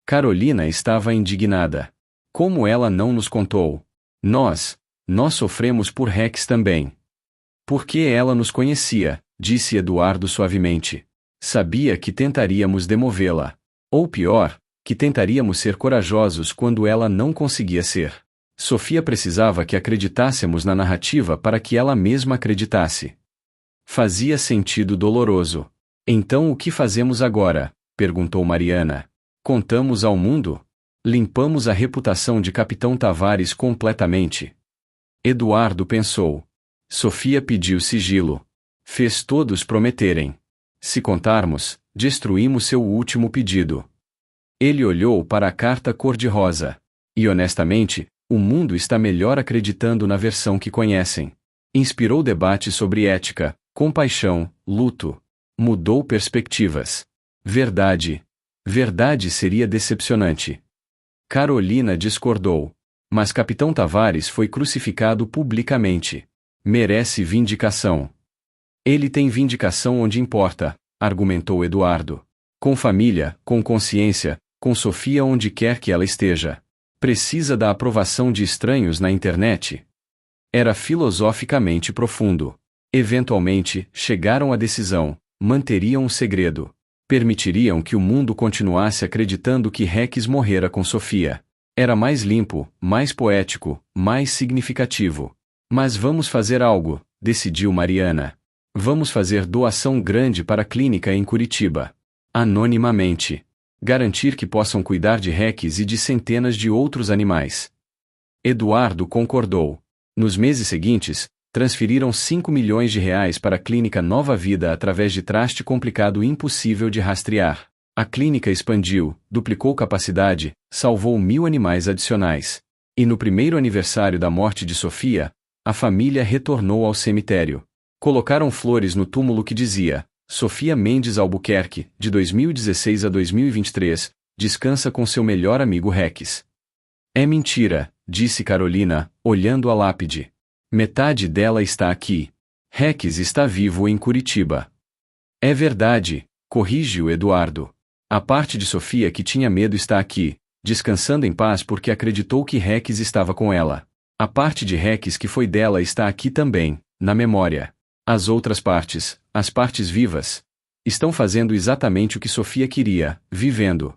[SPEAKER 1] Carolina estava indignada. Como ela não nos contou? Nós sofremos por Rex também. Porque ela nos conhecia, disse Eduardo suavemente. Sabia que tentaríamos demovê-la. Ou pior, que tentaríamos ser corajosos quando ela não conseguia ser. Sofia precisava que acreditássemos na narrativa para que ela mesma acreditasse. Fazia sentido doloroso. Então o que fazemos agora? Perguntou Mariana. Contamos ao mundo? Limpamos a reputação de Capitão Tavares completamente. Eduardo pensou. Sofia pediu sigilo. Fez todos prometerem. Se contarmos, destruímos seu último pedido. Ele olhou para a carta cor-de-rosa. E honestamente, o mundo está melhor acreditando na versão que conhecem. Inspirou debate sobre ética, compaixão, luto. Mudou perspectivas. Verdade. Verdade seria decepcionante. Carolina discordou. Mas Capitão Tavares foi crucificado publicamente. Merece vindicação. Ele tem vindicação onde importa, argumentou Eduardo. Com família, com consciência, com Sofia onde quer que ela esteja. Precisa da aprovação de estranhos na internet? Era filosoficamente profundo. Eventualmente, chegaram à decisão, manteriam o segredo. Permitiriam que o mundo continuasse acreditando que Rex morrera com Sofia. Era mais limpo, mais poético, mais significativo. Mas vamos fazer algo, decidiu Mariana. Vamos fazer doação grande para a clínica em Curitiba. Anonimamente. Garantir que possam cuidar de Rex e de centenas de outros animais. Eduardo concordou. Nos meses seguintes, transferiram 5 milhões de reais para a clínica Nova Vida através de traste complicado impossível de rastrear. A clínica expandiu, duplicou capacidade, salvou 1.000 animais adicionais. E no primeiro aniversário da morte de Sofia, a família retornou ao cemitério. Colocaram flores no túmulo que dizia: Sofia Mendes Albuquerque, de 2016 a 2023, descansa com seu melhor amigo Rex. É mentira, disse Carolina, olhando a lápide. Metade dela está aqui. Rex está vivo em Curitiba. É verdade, corrige-o Eduardo. A parte de Sofia que tinha medo está aqui, descansando em paz porque acreditou que Rex estava com ela. A parte de Rex que foi dela está aqui também, na memória. As outras partes, as partes vivas, estão fazendo exatamente o que Sofia queria, vivendo.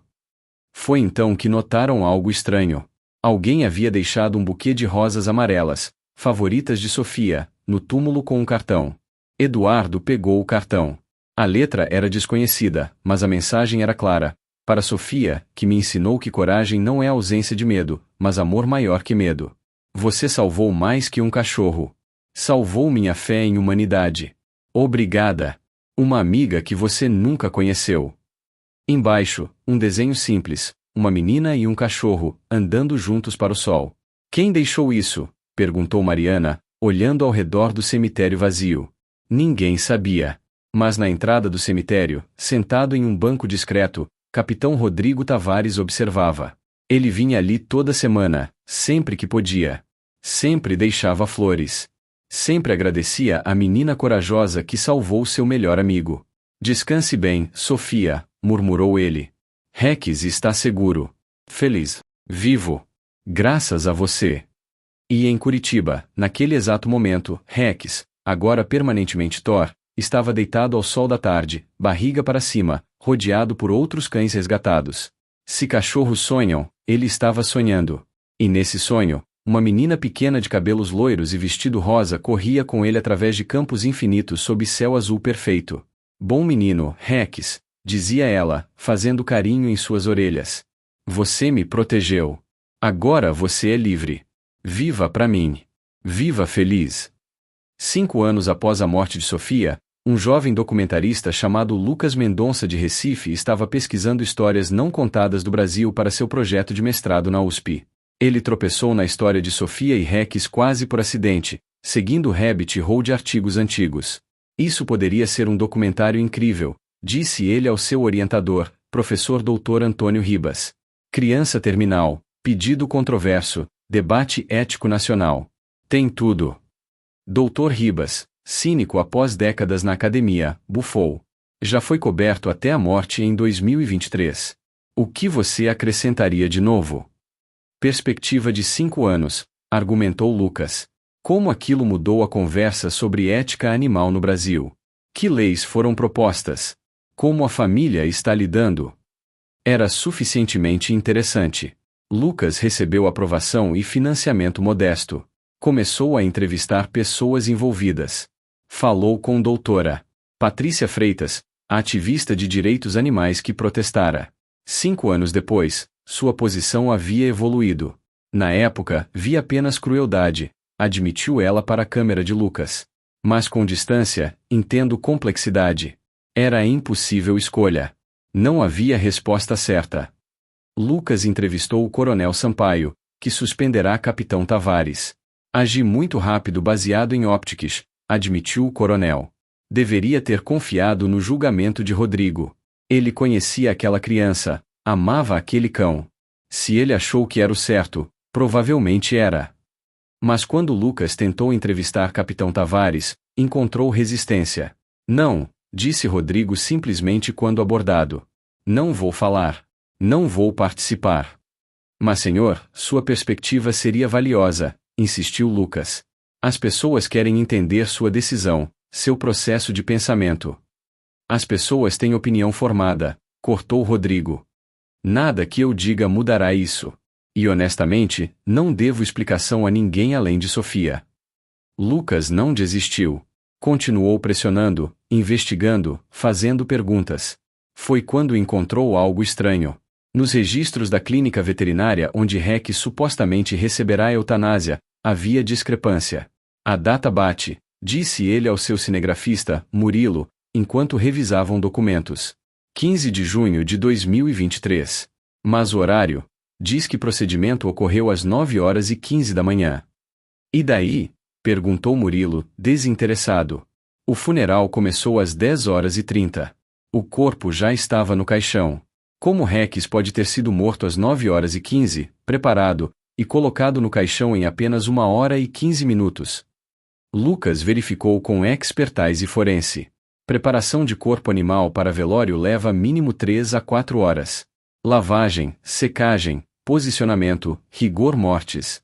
[SPEAKER 1] Foi então que notaram algo estranho. Alguém havia deixado um buquê de rosas amarelas, favoritas de Sofia, no túmulo com um cartão. Eduardo pegou o cartão. A letra era desconhecida, mas a mensagem era clara. Para Sofia, que me ensinou que coragem não é ausência de medo, mas amor maior que medo. Você salvou mais que um cachorro. Salvou minha fé em humanidade. Obrigada. Uma amiga que você nunca conheceu. Embaixo, um desenho simples, uma menina e um cachorro, andando juntos para o sol. Quem deixou isso? Perguntou Mariana, olhando ao redor do cemitério vazio. Ninguém sabia. Mas na entrada do cemitério, sentado em um banco discreto, Capitão Rodrigo Tavares observava. Ele vinha ali toda semana, sempre que podia. Sempre deixava flores. Sempre agradecia a menina corajosa que salvou seu melhor amigo. Descanse bem, Sofia, murmurou ele. Rex está seguro. Feliz. Vivo. Graças a você. E em Curitiba, naquele exato momento, Rex, agora permanentemente Thor, estava deitado ao sol da tarde, barriga para cima, rodeado por outros cães resgatados. Se cachorros sonham, ele estava sonhando. E nesse sonho, uma menina pequena de cabelos loiros e vestido rosa corria com ele através de campos infinitos sob céu azul perfeito. Bom menino, Rex, dizia ela, fazendo carinho em suas orelhas. Você me protegeu. Agora você é livre. Viva pra mim. Viva feliz. 5 anos após a morte de Sofia, um jovem documentarista chamado Lucas Mendonça de Recife estava pesquisando histórias não contadas do Brasil para seu projeto de mestrado na USP. Ele tropeçou na história de Sofia e Rex quase por acidente, seguindo o rabbit hole de artigos antigos. Isso poderia ser um documentário incrível, disse ele ao seu orientador, professor Dr. Antônio Ribas. Criança terminal, pedido controverso, debate ético nacional. Tem tudo. Dr. Ribas, cínico após décadas na academia, bufou. Já foi coberto até a morte em 2023. O que você acrescentaria de novo? Perspectiva de 5 anos, argumentou Lucas. Como aquilo mudou a conversa sobre ética animal no Brasil? Que leis foram propostas? Como a família está lidando? Era suficientemente interessante. Lucas recebeu aprovação e financiamento modesto. Começou a entrevistar pessoas envolvidas. Falou com doutora Patrícia Freitas, a ativista de direitos animais que protestara. 5 anos depois, sua posição havia evoluído. Na época, via apenas crueldade, admitiu ela para a câmera de Lucas. Mas com distância, entendo complexidade. Era a impossível escolha. Não havia resposta certa. Lucas entrevistou o Coronel Sampaio, que suspenderá Capitão Tavares. Agi muito rápido baseado em ópticas, admitiu o coronel. Deveria ter confiado no julgamento de Rodrigo. Ele conhecia aquela criança, amava aquele cão. Se ele achou que era o certo, provavelmente era. Mas quando Lucas tentou entrevistar Capitão Tavares, encontrou resistência. Não, disse Rodrigo simplesmente quando abordado. Não vou falar. Não vou participar. Mas senhor, sua perspectiva seria valiosa, insistiu Lucas. As pessoas querem entender sua decisão, seu processo de pensamento. As pessoas têm opinião formada, cortou Rodrigo. Nada que eu diga mudará isso. E honestamente, não devo explicação a ninguém além de Sofia. Lucas não desistiu. Continuou pressionando, investigando, fazendo perguntas. Foi quando encontrou algo estranho. Nos registros da clínica veterinária onde Rex supostamente receberá eutanásia, havia discrepância. A data bate, disse ele ao seu cinegrafista, Murilo, enquanto revisavam documentos. 15 de junho de 2023. Mas o horário? Diz que procedimento ocorreu às 9h15 da manhã. E daí? Perguntou Murilo, desinteressado. O funeral começou às 10h30. O corpo já estava no caixão. Como Rex pode ter sido morto às 9h15, preparado, e colocado no caixão em apenas 1h15 minutos? Lucas verificou com expertise forense. Preparação de corpo animal para velório leva mínimo 3 a 4 horas. Lavagem, secagem, Posicionamento, rigor mortis.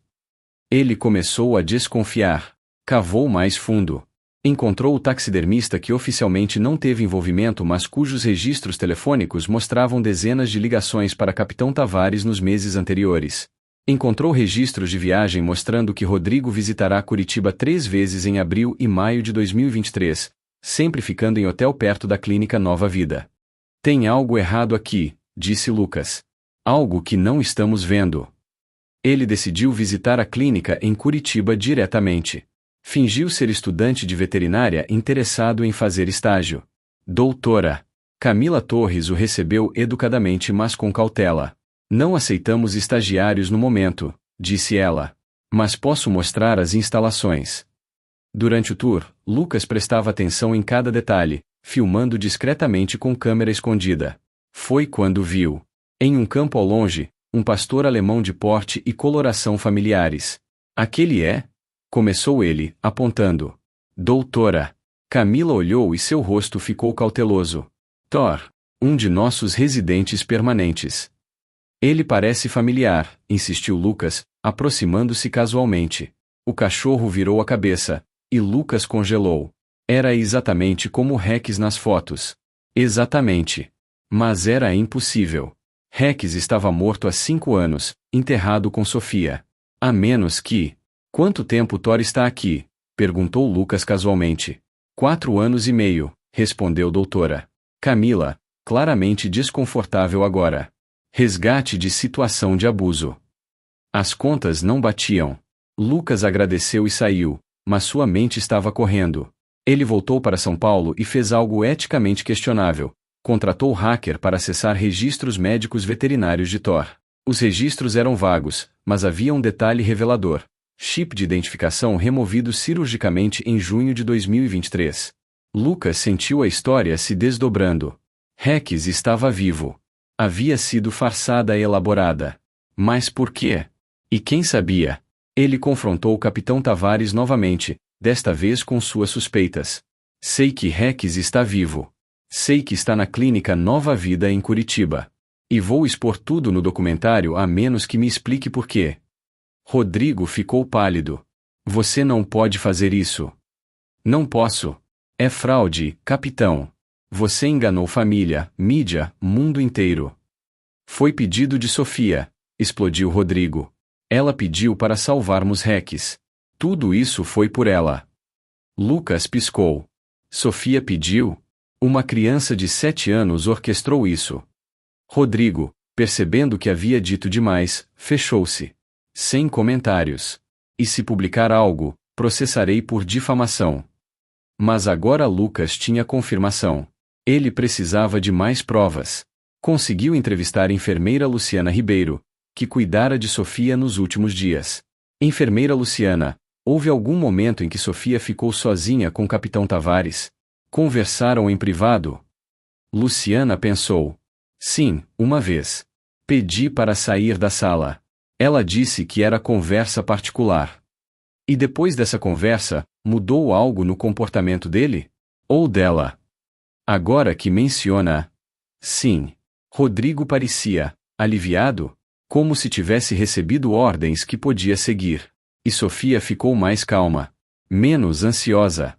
[SPEAKER 1] Ele começou a desconfiar. Cavou mais fundo. Encontrou o taxidermista que oficialmente não teve envolvimento, mas cujos registros telefônicos mostravam dezenas de ligações para Capitão Tavares nos meses anteriores. Encontrou registros de viagem mostrando que Rodrigo visitará Curitiba 3 vezes em abril e maio de 2023, sempre ficando em hotel perto da clínica Nova Vida. Tem algo errado aqui, disse Lucas. Algo que não estamos vendo. Ele decidiu visitar a clínica em Curitiba diretamente. Fingiu ser estudante de veterinária interessado em fazer estágio. Doutora Camila Torres o recebeu educadamente, mas com cautela. Não aceitamos estagiários no momento, disse ela. Mas posso mostrar as instalações. Durante o tour, Lucas prestava atenção em cada detalhe, filmando discretamente com câmera escondida. Foi quando viu, em um campo ao longe, um pastor alemão de porte e coloração familiares. Aquele é? Começou ele, apontando. Doutora. Camila olhou e seu rosto ficou cauteloso. Thor, um de nossos residentes permanentes. Ele parece familiar, insistiu Lucas, aproximando-se casualmente. O cachorro virou a cabeça, e Lucas congelou. Era exatamente como Rex nas fotos. Exatamente. Mas era impossível. Rex estava morto há 5 anos, enterrado com Sofia. A menos que... Quanto tempo Thor está aqui? Perguntou Lucas casualmente. 4 anos e meio, respondeu doutora. Camila, claramente desconfortável agora. Resgate de situação de abuso. As contas não batiam. Lucas agradeceu e saiu, mas sua mente estava correndo. Ele voltou para São Paulo e fez algo eticamente questionável. Contratou hacker para acessar registros médicos veterinários de Thor. Os registros eram vagos, mas havia um detalhe revelador. Chip de identificação removido cirurgicamente em junho de 2023. Lucas sentiu a história se desdobrando. Rex estava vivo. Havia sido farsada e elaborada. Mas por quê? E quem sabia? Ele confrontou o Capitão Tavares novamente, desta vez com suas suspeitas. Sei que Rex está vivo. Sei que está na clínica Nova Vida em Curitiba. E vou expor tudo no documentário a menos que me explique por quê. Rodrigo ficou pálido. Você não pode fazer isso. Não posso. É fraude, capitão. Você enganou família, mídia, mundo inteiro. Foi pedido de Sofia, explodiu Rodrigo. Ela pediu para salvarmos Rex. Tudo isso foi por ela. Lucas piscou. Sofia pediu? Uma criança de 7 anos orquestrou isso. Rodrigo, percebendo que havia dito demais, fechou-se. Sem comentários. E se publicar algo, processarei por difamação. Mas agora Lucas tinha confirmação. Ele precisava de mais provas. Conseguiu entrevistar a enfermeira Luciana Ribeiro, que cuidara de Sofia nos últimos dias. Enfermeira Luciana, houve algum momento em que Sofia ficou sozinha com o Capitão Tavares? Conversaram em privado? Luciana pensou. Sim, uma vez. Pedi para sair da sala. Ela disse que era conversa particular. E depois dessa conversa, mudou algo no comportamento dele? Ou dela? Agora que menciona... Sim. Rodrigo parecia aliviado, como se tivesse recebido ordens que podia seguir. E Sofia ficou mais calma. Menos ansiosa.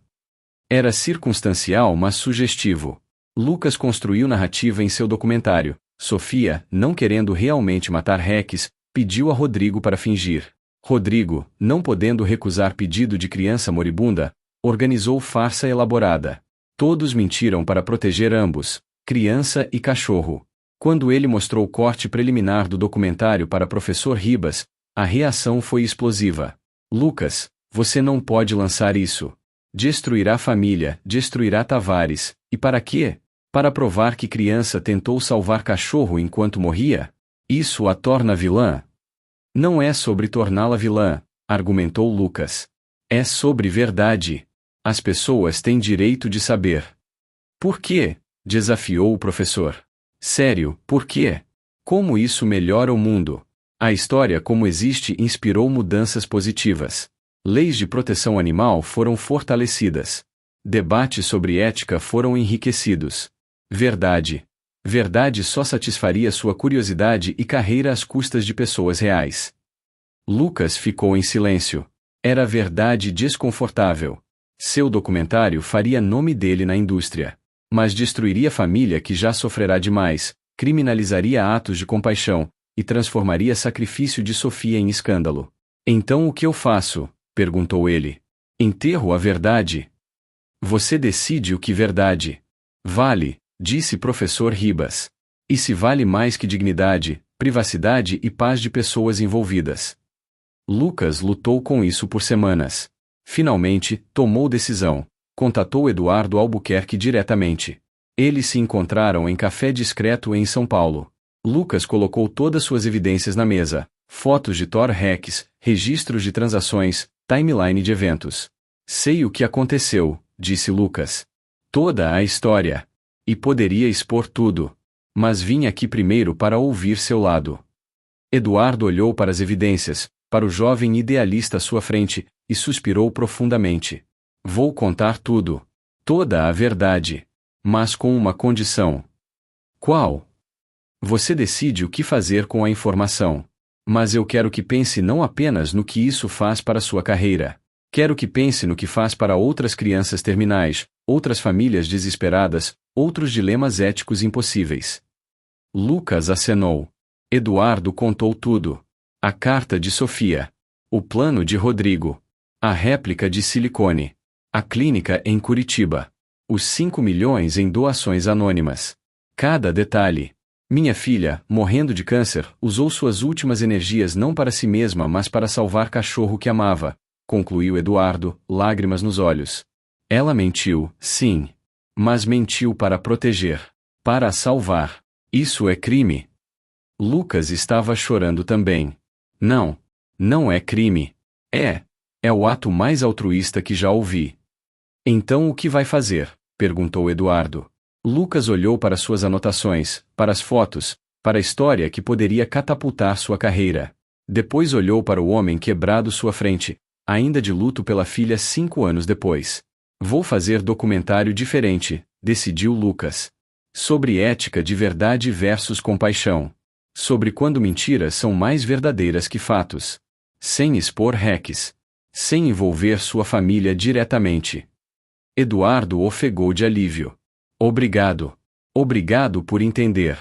[SPEAKER 1] Era circunstancial, mas sugestivo. Lucas construiu narrativa em seu documentário. Sofia, não querendo realmente matar Rex, pediu a Rodrigo para fingir. Rodrigo, não podendo recusar pedido de criança moribunda, organizou farsa elaborada. Todos mentiram para proteger ambos, criança e cachorro. Quando ele mostrou o corte preliminar do documentário para professor Ribas, a reação foi explosiva. Lucas, você não pode lançar isso. Destruirá a família, destruirá Tavares. E para quê? Para provar que criança tentou salvar cachorro enquanto morria? Isso a torna vilã? Não é sobre torná-la vilã, argumentou Lucas. É sobre verdade. As pessoas têm direito de saber. Por quê? Desafiou o professor. Sério, por quê? Como isso melhora o mundo? A história como existe inspirou mudanças positivas. Leis de proteção animal foram fortalecidas. Debates sobre ética foram enriquecidos. Verdade. Verdade só satisfaria sua curiosidade e carreira às custas de pessoas reais. Lucas ficou em silêncio. Era verdade desconfortável. Seu documentário faria nome dele na indústria. Mas destruiria a família que já sofrerá demais, criminalizaria atos de compaixão, e transformaria sacrifício de Sofia em escândalo. Então o que eu faço? Perguntou ele. Enterro a verdade? Você decide o que verdade vale, disse professor Ribas. E se vale mais que dignidade, privacidade e paz de pessoas envolvidas? Lucas lutou com isso por semanas. Finalmente, tomou decisão. Contatou Eduardo Albuquerque diretamente. Eles se encontraram em café discreto em São Paulo. Lucas colocou todas suas evidências na mesa: fotos de Thor Rex, registros de transações, timeline de eventos. Sei o que aconteceu, disse Lucas. Toda a história. E poderia expor tudo. Mas vim aqui primeiro para ouvir seu lado. Eduardo olhou para as evidências, para o jovem idealista à sua frente, e suspirou profundamente. Vou contar tudo. Toda a verdade. Mas com uma condição. Qual? Você decide o que fazer com a informação. Mas eu quero que pense não apenas no que isso faz para sua carreira. Quero que pense no que faz para outras crianças terminais, outras famílias desesperadas, outros dilemas éticos impossíveis. Lucas acenou. Eduardo contou tudo. A carta de Sofia. O plano de Rodrigo. A réplica de silicone. A clínica em Curitiba. Os 5 milhões em doações anônimas. Cada detalhe. Minha filha, morrendo de câncer, usou suas últimas energias não para si mesma mas para salvar cachorro que amava, concluiu Eduardo, lágrimas nos olhos. Ela mentiu, sim. Mas mentiu para proteger. Para salvar. Isso é crime. Lucas estava chorando também. Não. Não é crime. É o ato mais altruísta que já ouvi. Então o que vai fazer? Perguntou Eduardo. Lucas olhou para suas anotações, para as fotos, para a história que poderia catapultar sua carreira. Depois olhou para o homem quebrado sua frente, ainda de luto pela filha 5 anos depois. Vou fazer documentário diferente, decidiu Lucas. Sobre ética de verdade versus compaixão. Sobre quando mentiras são mais verdadeiras que fatos. Sem expor Rex. Sem envolver sua família diretamente. Eduardo ofegou de alívio. Obrigado. Obrigado por entender.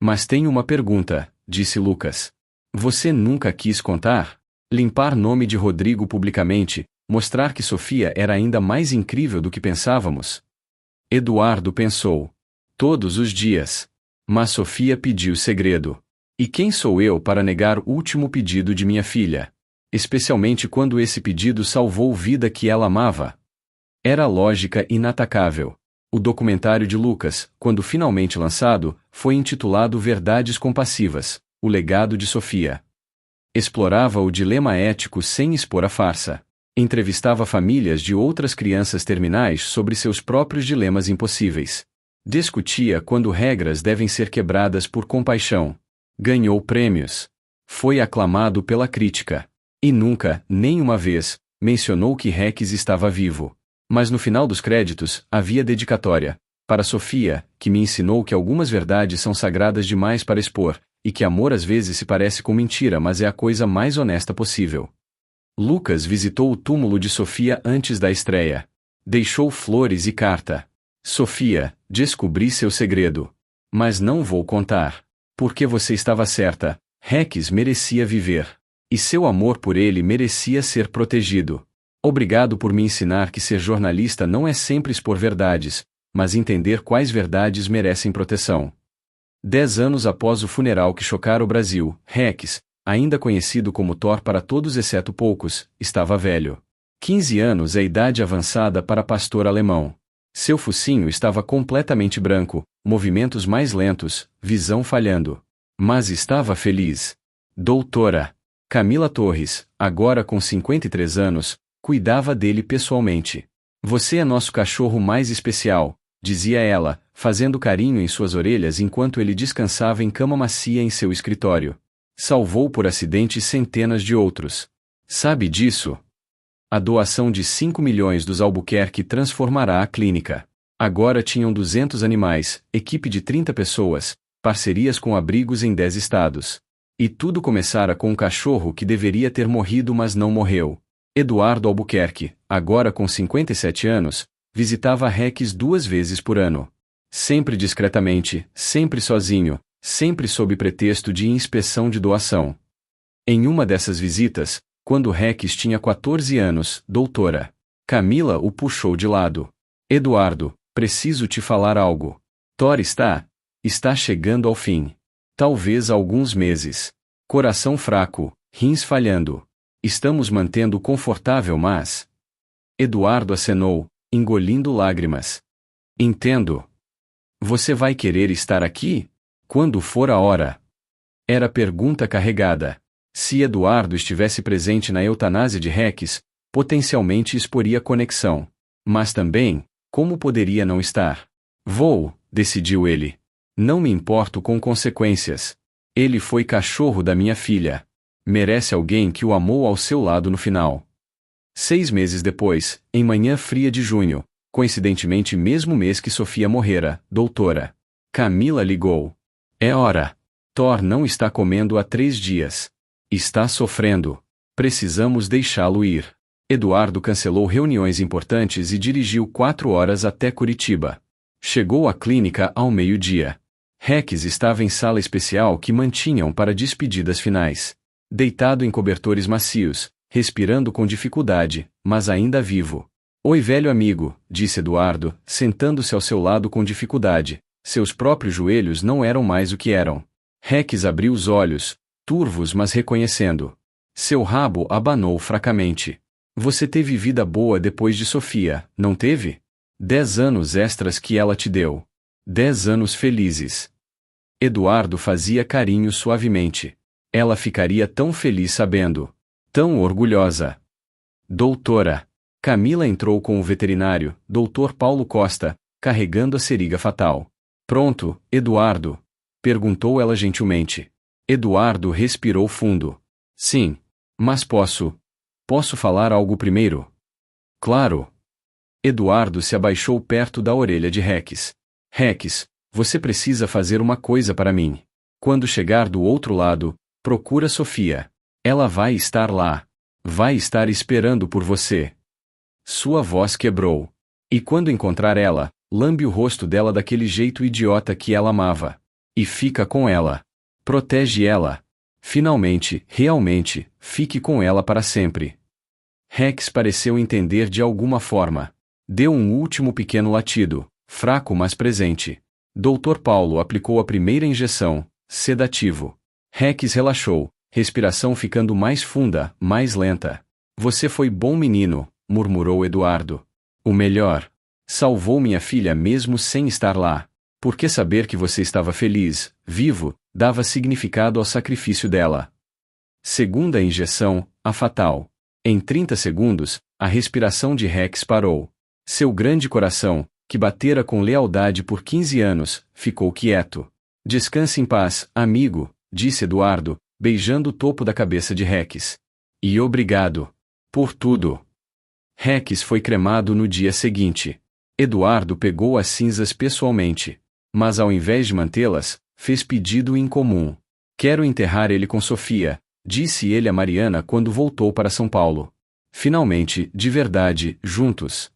[SPEAKER 1] Mas tenho uma pergunta, disse Lucas. Você nunca quis contar? Limpar nome de Rodrigo publicamente, mostrar que Sofia era ainda mais incrível do que pensávamos? Eduardo pensou. Todos os dias. Mas Sofia pediu segredo. E quem sou eu para negar o último pedido de minha filha? Especialmente quando esse pedido salvou vida que ela amava. Era lógica inatacável. O documentário de Lucas, quando finalmente lançado, foi intitulado Verdades Compassivas, o legado de Sofia. Explorava o dilema ético sem expor a farsa. Entrevistava famílias de outras crianças terminais sobre seus próprios dilemas impossíveis. Discutia quando regras devem ser quebradas por compaixão. Ganhou prêmios. Foi aclamado pela crítica. E nunca, nem uma vez, mencionou que Rex estava vivo. Mas no final dos créditos, havia dedicatória. Para Sofia, que me ensinou que algumas verdades são sagradas demais para expor, e que amor às vezes se parece com mentira mas é a coisa mais honesta possível. Lucas visitou o túmulo de Sofia antes da estreia. Deixou flores e carta. Sofia, descobri seu segredo. Mas não vou contar. Porque você estava certa, Rex merecia viver. E seu amor por ele merecia ser protegido. Obrigado por me ensinar que ser jornalista não é sempre expor verdades, mas entender quais verdades merecem proteção. 10 anos após o funeral que chocara o Brasil, Rex, ainda conhecido como Thor para todos exceto poucos, estava velho. 15 anos é idade avançada para pastor alemão. Seu focinho estava completamente branco, movimentos mais lentos, visão falhando. Mas estava feliz. Doutora Camila Torres, agora com 53 anos, cuidava dele pessoalmente. Você é nosso cachorro mais especial, dizia ela, fazendo carinho em suas orelhas enquanto ele descansava em cama macia em seu escritório. Salvou por acidente centenas de outros. Sabe disso? A doação de 5 milhões dos Albuquerque transformará a clínica. Agora tinham 200 animais, equipe de 30 pessoas, parcerias com abrigos em 10 estados. E tudo começara com um cachorro que deveria ter morrido mas não morreu. Eduardo Albuquerque, agora com 57 anos, visitava Rex 2 vezes por ano. Sempre discretamente, sempre sozinho, sempre sob pretexto de inspeção de doação. Em uma dessas visitas, quando Rex tinha 14 anos, doutora Camila o puxou de lado. Eduardo, preciso te falar algo. Thor está chegando ao fim. Talvez alguns meses. Coração fraco, rins falhando. Estamos mantendo confortável, mas... Eduardo acenou, engolindo lágrimas. Entendo. Você vai querer estar aqui? Quando for a hora? Era pergunta carregada. Se Eduardo estivesse presente na eutanásia de Rex, potencialmente exporia conexão. Mas também, como poderia não estar? Vou, decidiu ele. Não me importo com consequências. Ele foi cachorro da minha filha. Merece alguém que o amou ao seu lado no final. 6 meses depois, em manhã fria de junho, coincidentemente mesmo mês que Sofia morrera, doutora Camila ligou. É hora. Thor não está comendo há 3 dias. Está sofrendo. Precisamos deixá-lo ir. Eduardo cancelou reuniões importantes e dirigiu 4 horas até Curitiba. Chegou à clínica ao meio-dia. Rex estava em sala especial que mantinham para despedidas finais. Deitado em cobertores macios, respirando com dificuldade, mas ainda vivo. Oi, velho amigo, disse Eduardo, sentando-se ao seu lado com dificuldade. Seus próprios joelhos não eram mais o que eram. Rex abriu os olhos, turvos mas reconhecendo. Seu rabo abanou fracamente. Você teve vida boa depois de Sofia, não teve? 10 anos extras que ela te deu. 10 anos felizes. Eduardo fazia carinho suavemente. Ela ficaria tão feliz sabendo. Tão orgulhosa. Doutora. Camila entrou com o veterinário, Dr. Paulo Costa, carregando a seringa fatal. Pronto, Eduardo? Perguntou ela gentilmente. Eduardo respirou fundo. Sim. Mas posso falar algo primeiro? Claro. Eduardo se abaixou perto da orelha de Rex. Rex, você precisa fazer uma coisa para mim. Quando chegar do outro lado, procura Sofia. Ela vai estar lá. Vai estar esperando por você. Sua voz quebrou. E quando encontrar ela, lambe o rosto dela daquele jeito idiota que ela amava. E fica com ela. Protege ela. Finalmente, realmente, fique com ela para sempre. Rex pareceu entender de alguma forma. Deu um último pequeno latido, fraco mas presente. Dr. Paulo aplicou a primeira injeção, sedativo. Rex relaxou, respiração ficando mais funda, mais lenta. Você foi bom menino, murmurou Eduardo. O melhor. Salvou minha filha mesmo sem estar lá. Porque saber que você estava feliz, vivo, dava significado ao sacrifício dela. Segunda injeção, a fatal. Em 30 segundos, a respiração de Rex parou. Seu grande coração, que batera com lealdade por 15 anos, ficou quieto. Descanse em paz, amigo, disse Eduardo, beijando o topo da cabeça de Rex. E obrigado. Por tudo. Rex foi cremado no dia seguinte. Eduardo pegou as cinzas pessoalmente. Mas ao invés de mantê-las, fez pedido incomum. Quero enterrar ele com Sofia, disse ele a Mariana quando voltou para São Paulo. Finalmente, de verdade, juntos.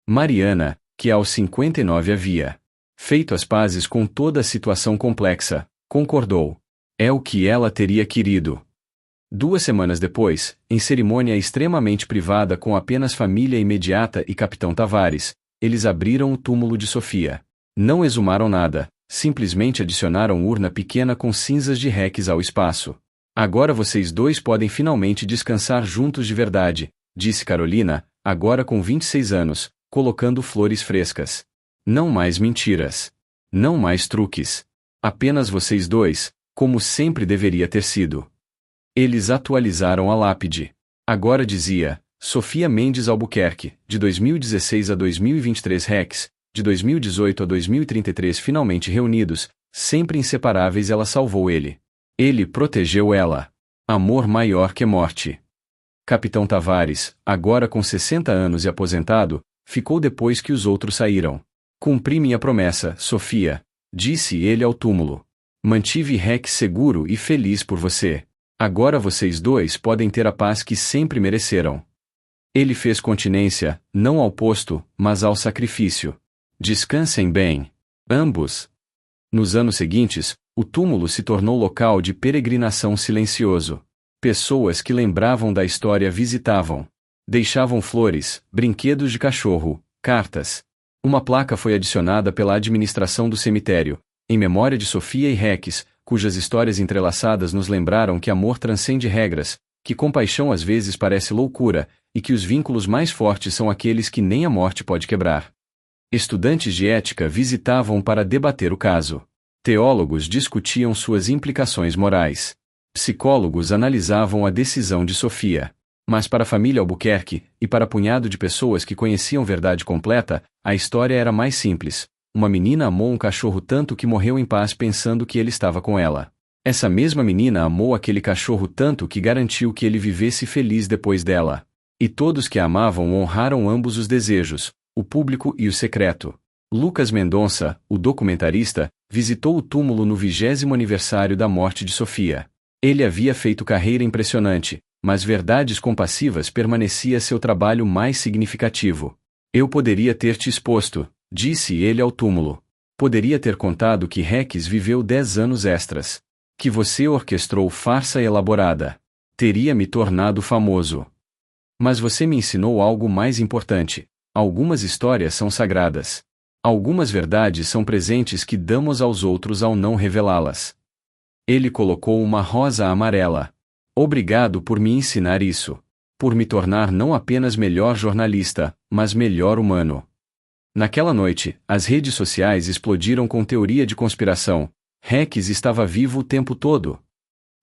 [SPEAKER 1] Mariana, que aos 59 havia feito as pazes com toda a situação complexa, concordou. É o que ela teria querido. 2 semanas depois, em cerimônia extremamente privada com apenas família imediata e Capitão Tavares, eles abriram o túmulo de Sofia. Não exumaram nada, simplesmente adicionaram urna pequena com cinzas de Rex ao espaço. Agora vocês dois podem finalmente descansar juntos de verdade, disse Carolina, agora com 26 anos, colocando flores frescas. Não mais mentiras. Não mais truques. Apenas vocês dois, como sempre deveria ter sido. Eles atualizaram a lápide. Agora dizia, Sofia Mendes Albuquerque, de 2016 a 2023 Rex, de 2018 a 2033 finalmente reunidos, sempre inseparáveis ela salvou ele. Ele protegeu ela. Amor maior que morte. Capitão Tavares, agora com 60 anos e aposentado, ficou depois que os outros saíram. Cumpri minha promessa, Sofia, disse ele ao túmulo. Mantive Rex seguro e feliz por você. Agora vocês dois podem ter a paz que sempre mereceram. Ele fez continência, não ao posto, mas ao sacrifício. Descansem bem. Ambos. Nos anos seguintes, o túmulo se tornou local de peregrinação silencioso. Pessoas que lembravam da história visitavam. Deixavam flores, brinquedos de cachorro, cartas. Uma placa foi adicionada pela administração do cemitério, em memória de Sofia e Rex, cujas histórias entrelaçadas nos lembraram que amor transcende regras, que compaixão às vezes parece loucura, e que os vínculos mais fortes são aqueles que nem a morte pode quebrar. Estudantes de ética visitavam para debater o caso. Teólogos discutiam suas implicações morais. Psicólogos analisavam a decisão de Sofia. Mas para a família Albuquerque, e para punhado de pessoas que conheciam verdade completa, a história era mais simples. Uma menina amou um cachorro tanto que morreu em paz pensando que ele estava com ela. Essa mesma menina amou aquele cachorro tanto que garantiu que ele vivesse feliz depois dela. E todos que a amavam honraram ambos os desejos, o público e o secreto. Lucas Mendonça, o documentarista, visitou o túmulo no 20º aniversário da morte de Sofia. Ele havia feito carreira impressionante, mas Verdades Compassivas permanecia seu trabalho mais significativo. Eu poderia ter te exposto, disse ele ao túmulo. Poderia ter contado que Rex viveu 10 anos extras. Que você orquestrou farsa elaborada. Teria me tornado famoso. Mas você me ensinou algo mais importante. Algumas histórias são sagradas. Algumas verdades são presentes que damos aos outros ao não revelá-las. Ele colocou uma rosa amarela. Obrigado por me ensinar isso. Por me tornar não apenas melhor jornalista, mas melhor humano. Naquela noite, as redes sociais explodiram com teoria de conspiração. Rex estava vivo o tempo todo.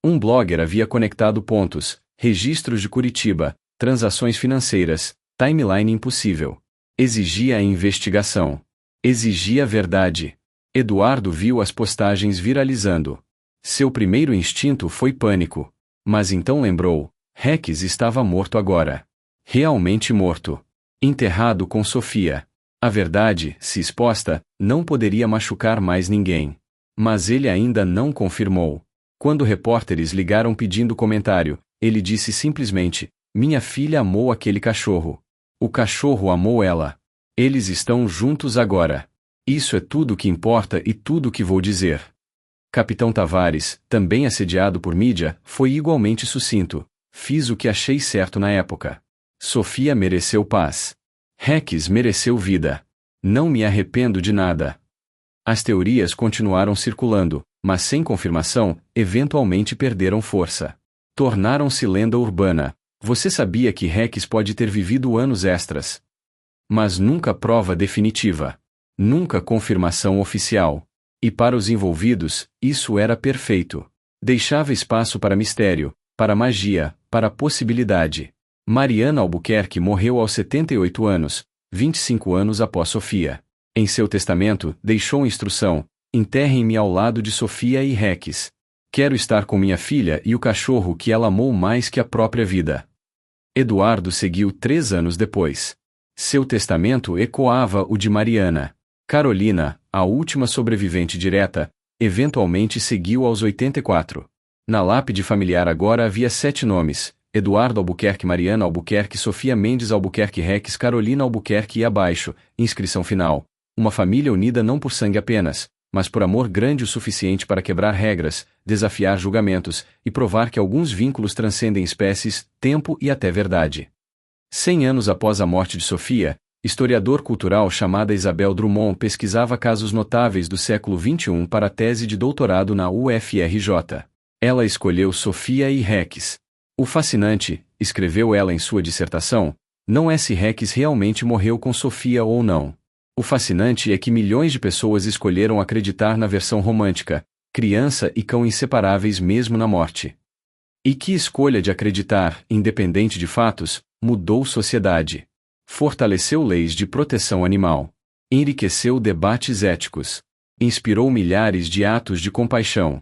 [SPEAKER 1] Um blogger havia conectado pontos, registros de Curitiba, transações financeiras, timeline impossível. Exigia a investigação. Exigia a verdade. Eduardo viu as postagens viralizando. Seu primeiro instinto foi pânico. Mas então lembrou, Rex estava morto agora. Realmente morto. Enterrado com Sofia. A verdade, se exposta, não poderia machucar mais ninguém. Mas ele ainda não confirmou. Quando repórteres ligaram pedindo comentário, ele disse simplesmente, minha filha amou aquele cachorro. O cachorro amou ela. Eles estão juntos agora. Isso é tudo que importa e tudo que vou dizer. Capitão Tavares, também assediado por mídia, foi igualmente sucinto. Fiz o que achei certo na época. Sofia mereceu paz. Rex mereceu vida. Não me arrependo de nada. As teorias continuaram circulando, mas sem confirmação, eventualmente perderam força. Tornaram-se lenda urbana. Você sabia que Rex pode ter vivido anos extras? Mas nunca prova definitiva. Nunca confirmação oficial. E para os envolvidos, isso era perfeito. Deixava espaço para mistério, para magia, para possibilidade. Mariana Albuquerque morreu aos 78 anos, 25 anos após Sofia. Em seu testamento, deixou instrução: enterrem-me ao lado de Sofia e Rex. Quero estar com minha filha e o cachorro que ela amou mais que a própria vida. Eduardo seguiu 3 anos depois. Seu testamento ecoava o de Mariana. Carolina, a última sobrevivente direta, eventualmente seguiu aos 84. Na lápide familiar agora havia 7 nomes: Eduardo Albuquerque, Mariana Albuquerque, Sofia Mendes Albuquerque, Rex, Carolina Albuquerque e abaixo, inscrição final. Uma família unida não por sangue apenas, mas por amor grande o suficiente para quebrar regras, desafiar julgamentos, e provar que alguns vínculos transcendem espécies, tempo e até verdade. 100 anos após a morte de Sofia, historiador cultural chamada Isabel Drummond pesquisava casos notáveis do século XXI para a tese de doutorado na UFRJ. Ela escolheu Sofia e Rex. O fascinante, escreveu ela em sua dissertação, não é se Rex realmente morreu com Sofia ou não. O fascinante é que milhões de pessoas escolheram acreditar na versão romântica, criança e cão inseparáveis mesmo na morte. E que escolha de acreditar, independente de fatos, mudou sociedade. Fortaleceu leis de proteção animal. Enriqueceu debates éticos. Inspirou milhares de atos de compaixão.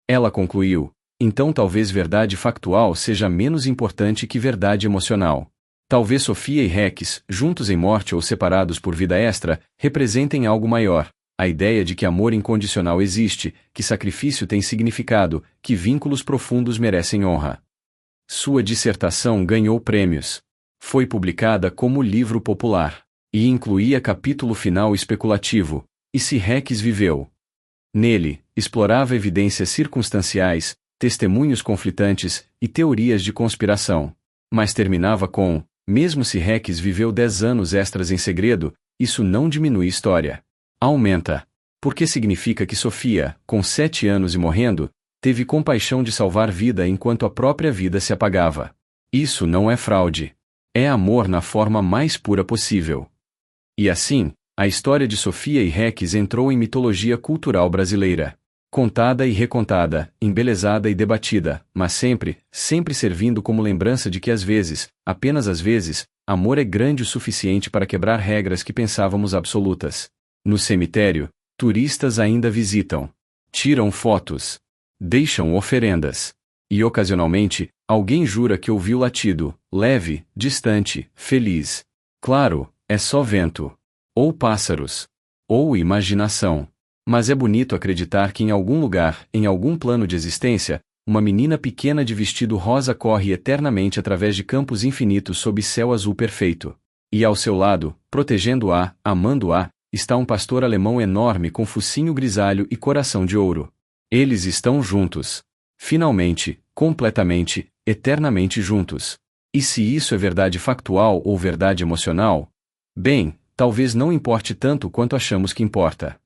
[SPEAKER 1] Ela concluiu: então talvez verdade factual seja menos importante que verdade emocional. Talvez Sofia e Rex, juntos em morte ou separados por vida extra, representem algo maior, a ideia de que amor incondicional existe, que sacrifício tem significado, que vínculos profundos merecem honra. Sua dissertação ganhou prêmios. Foi publicada como livro popular, e incluía capítulo final especulativo, E se Rex viveu? Nele, explorava evidências circunstanciais, testemunhos conflitantes e teorias de conspiração. Mas terminava com: mesmo se Rex viveu 10 anos extras em segredo, isso não diminui história. Aumenta. Porque significa que Sofia, com 7 anos e morrendo, teve compaixão de salvar vida enquanto a própria vida se apagava. Isso não é fraude. É amor na forma mais pura possível. E assim, a história de Sofia e Rex entrou em mitologia cultural brasileira. Contada e recontada, embelezada e debatida, mas sempre, sempre servindo como lembrança de que às vezes, apenas às vezes, amor é grande o suficiente para quebrar regras que pensávamos absolutas. No cemitério, turistas ainda visitam. Tiram fotos. Deixam oferendas. E ocasionalmente, alguém jura que ouviu latido, leve, distante, feliz. Claro, é só vento. Ou pássaros. Ou imaginação. Mas é bonito acreditar que em algum lugar, em algum plano de existência, uma menina pequena de vestido rosa corre eternamente através de campos infinitos sob céu azul perfeito. E ao seu lado, protegendo-a, amando-a, está um pastor alemão enorme com focinho grisalho e coração de ouro. Eles estão juntos. Finalmente, completamente, eternamente juntos. E se isso é verdade factual ou verdade emocional? Bem, talvez não importe tanto quanto achamos que importa.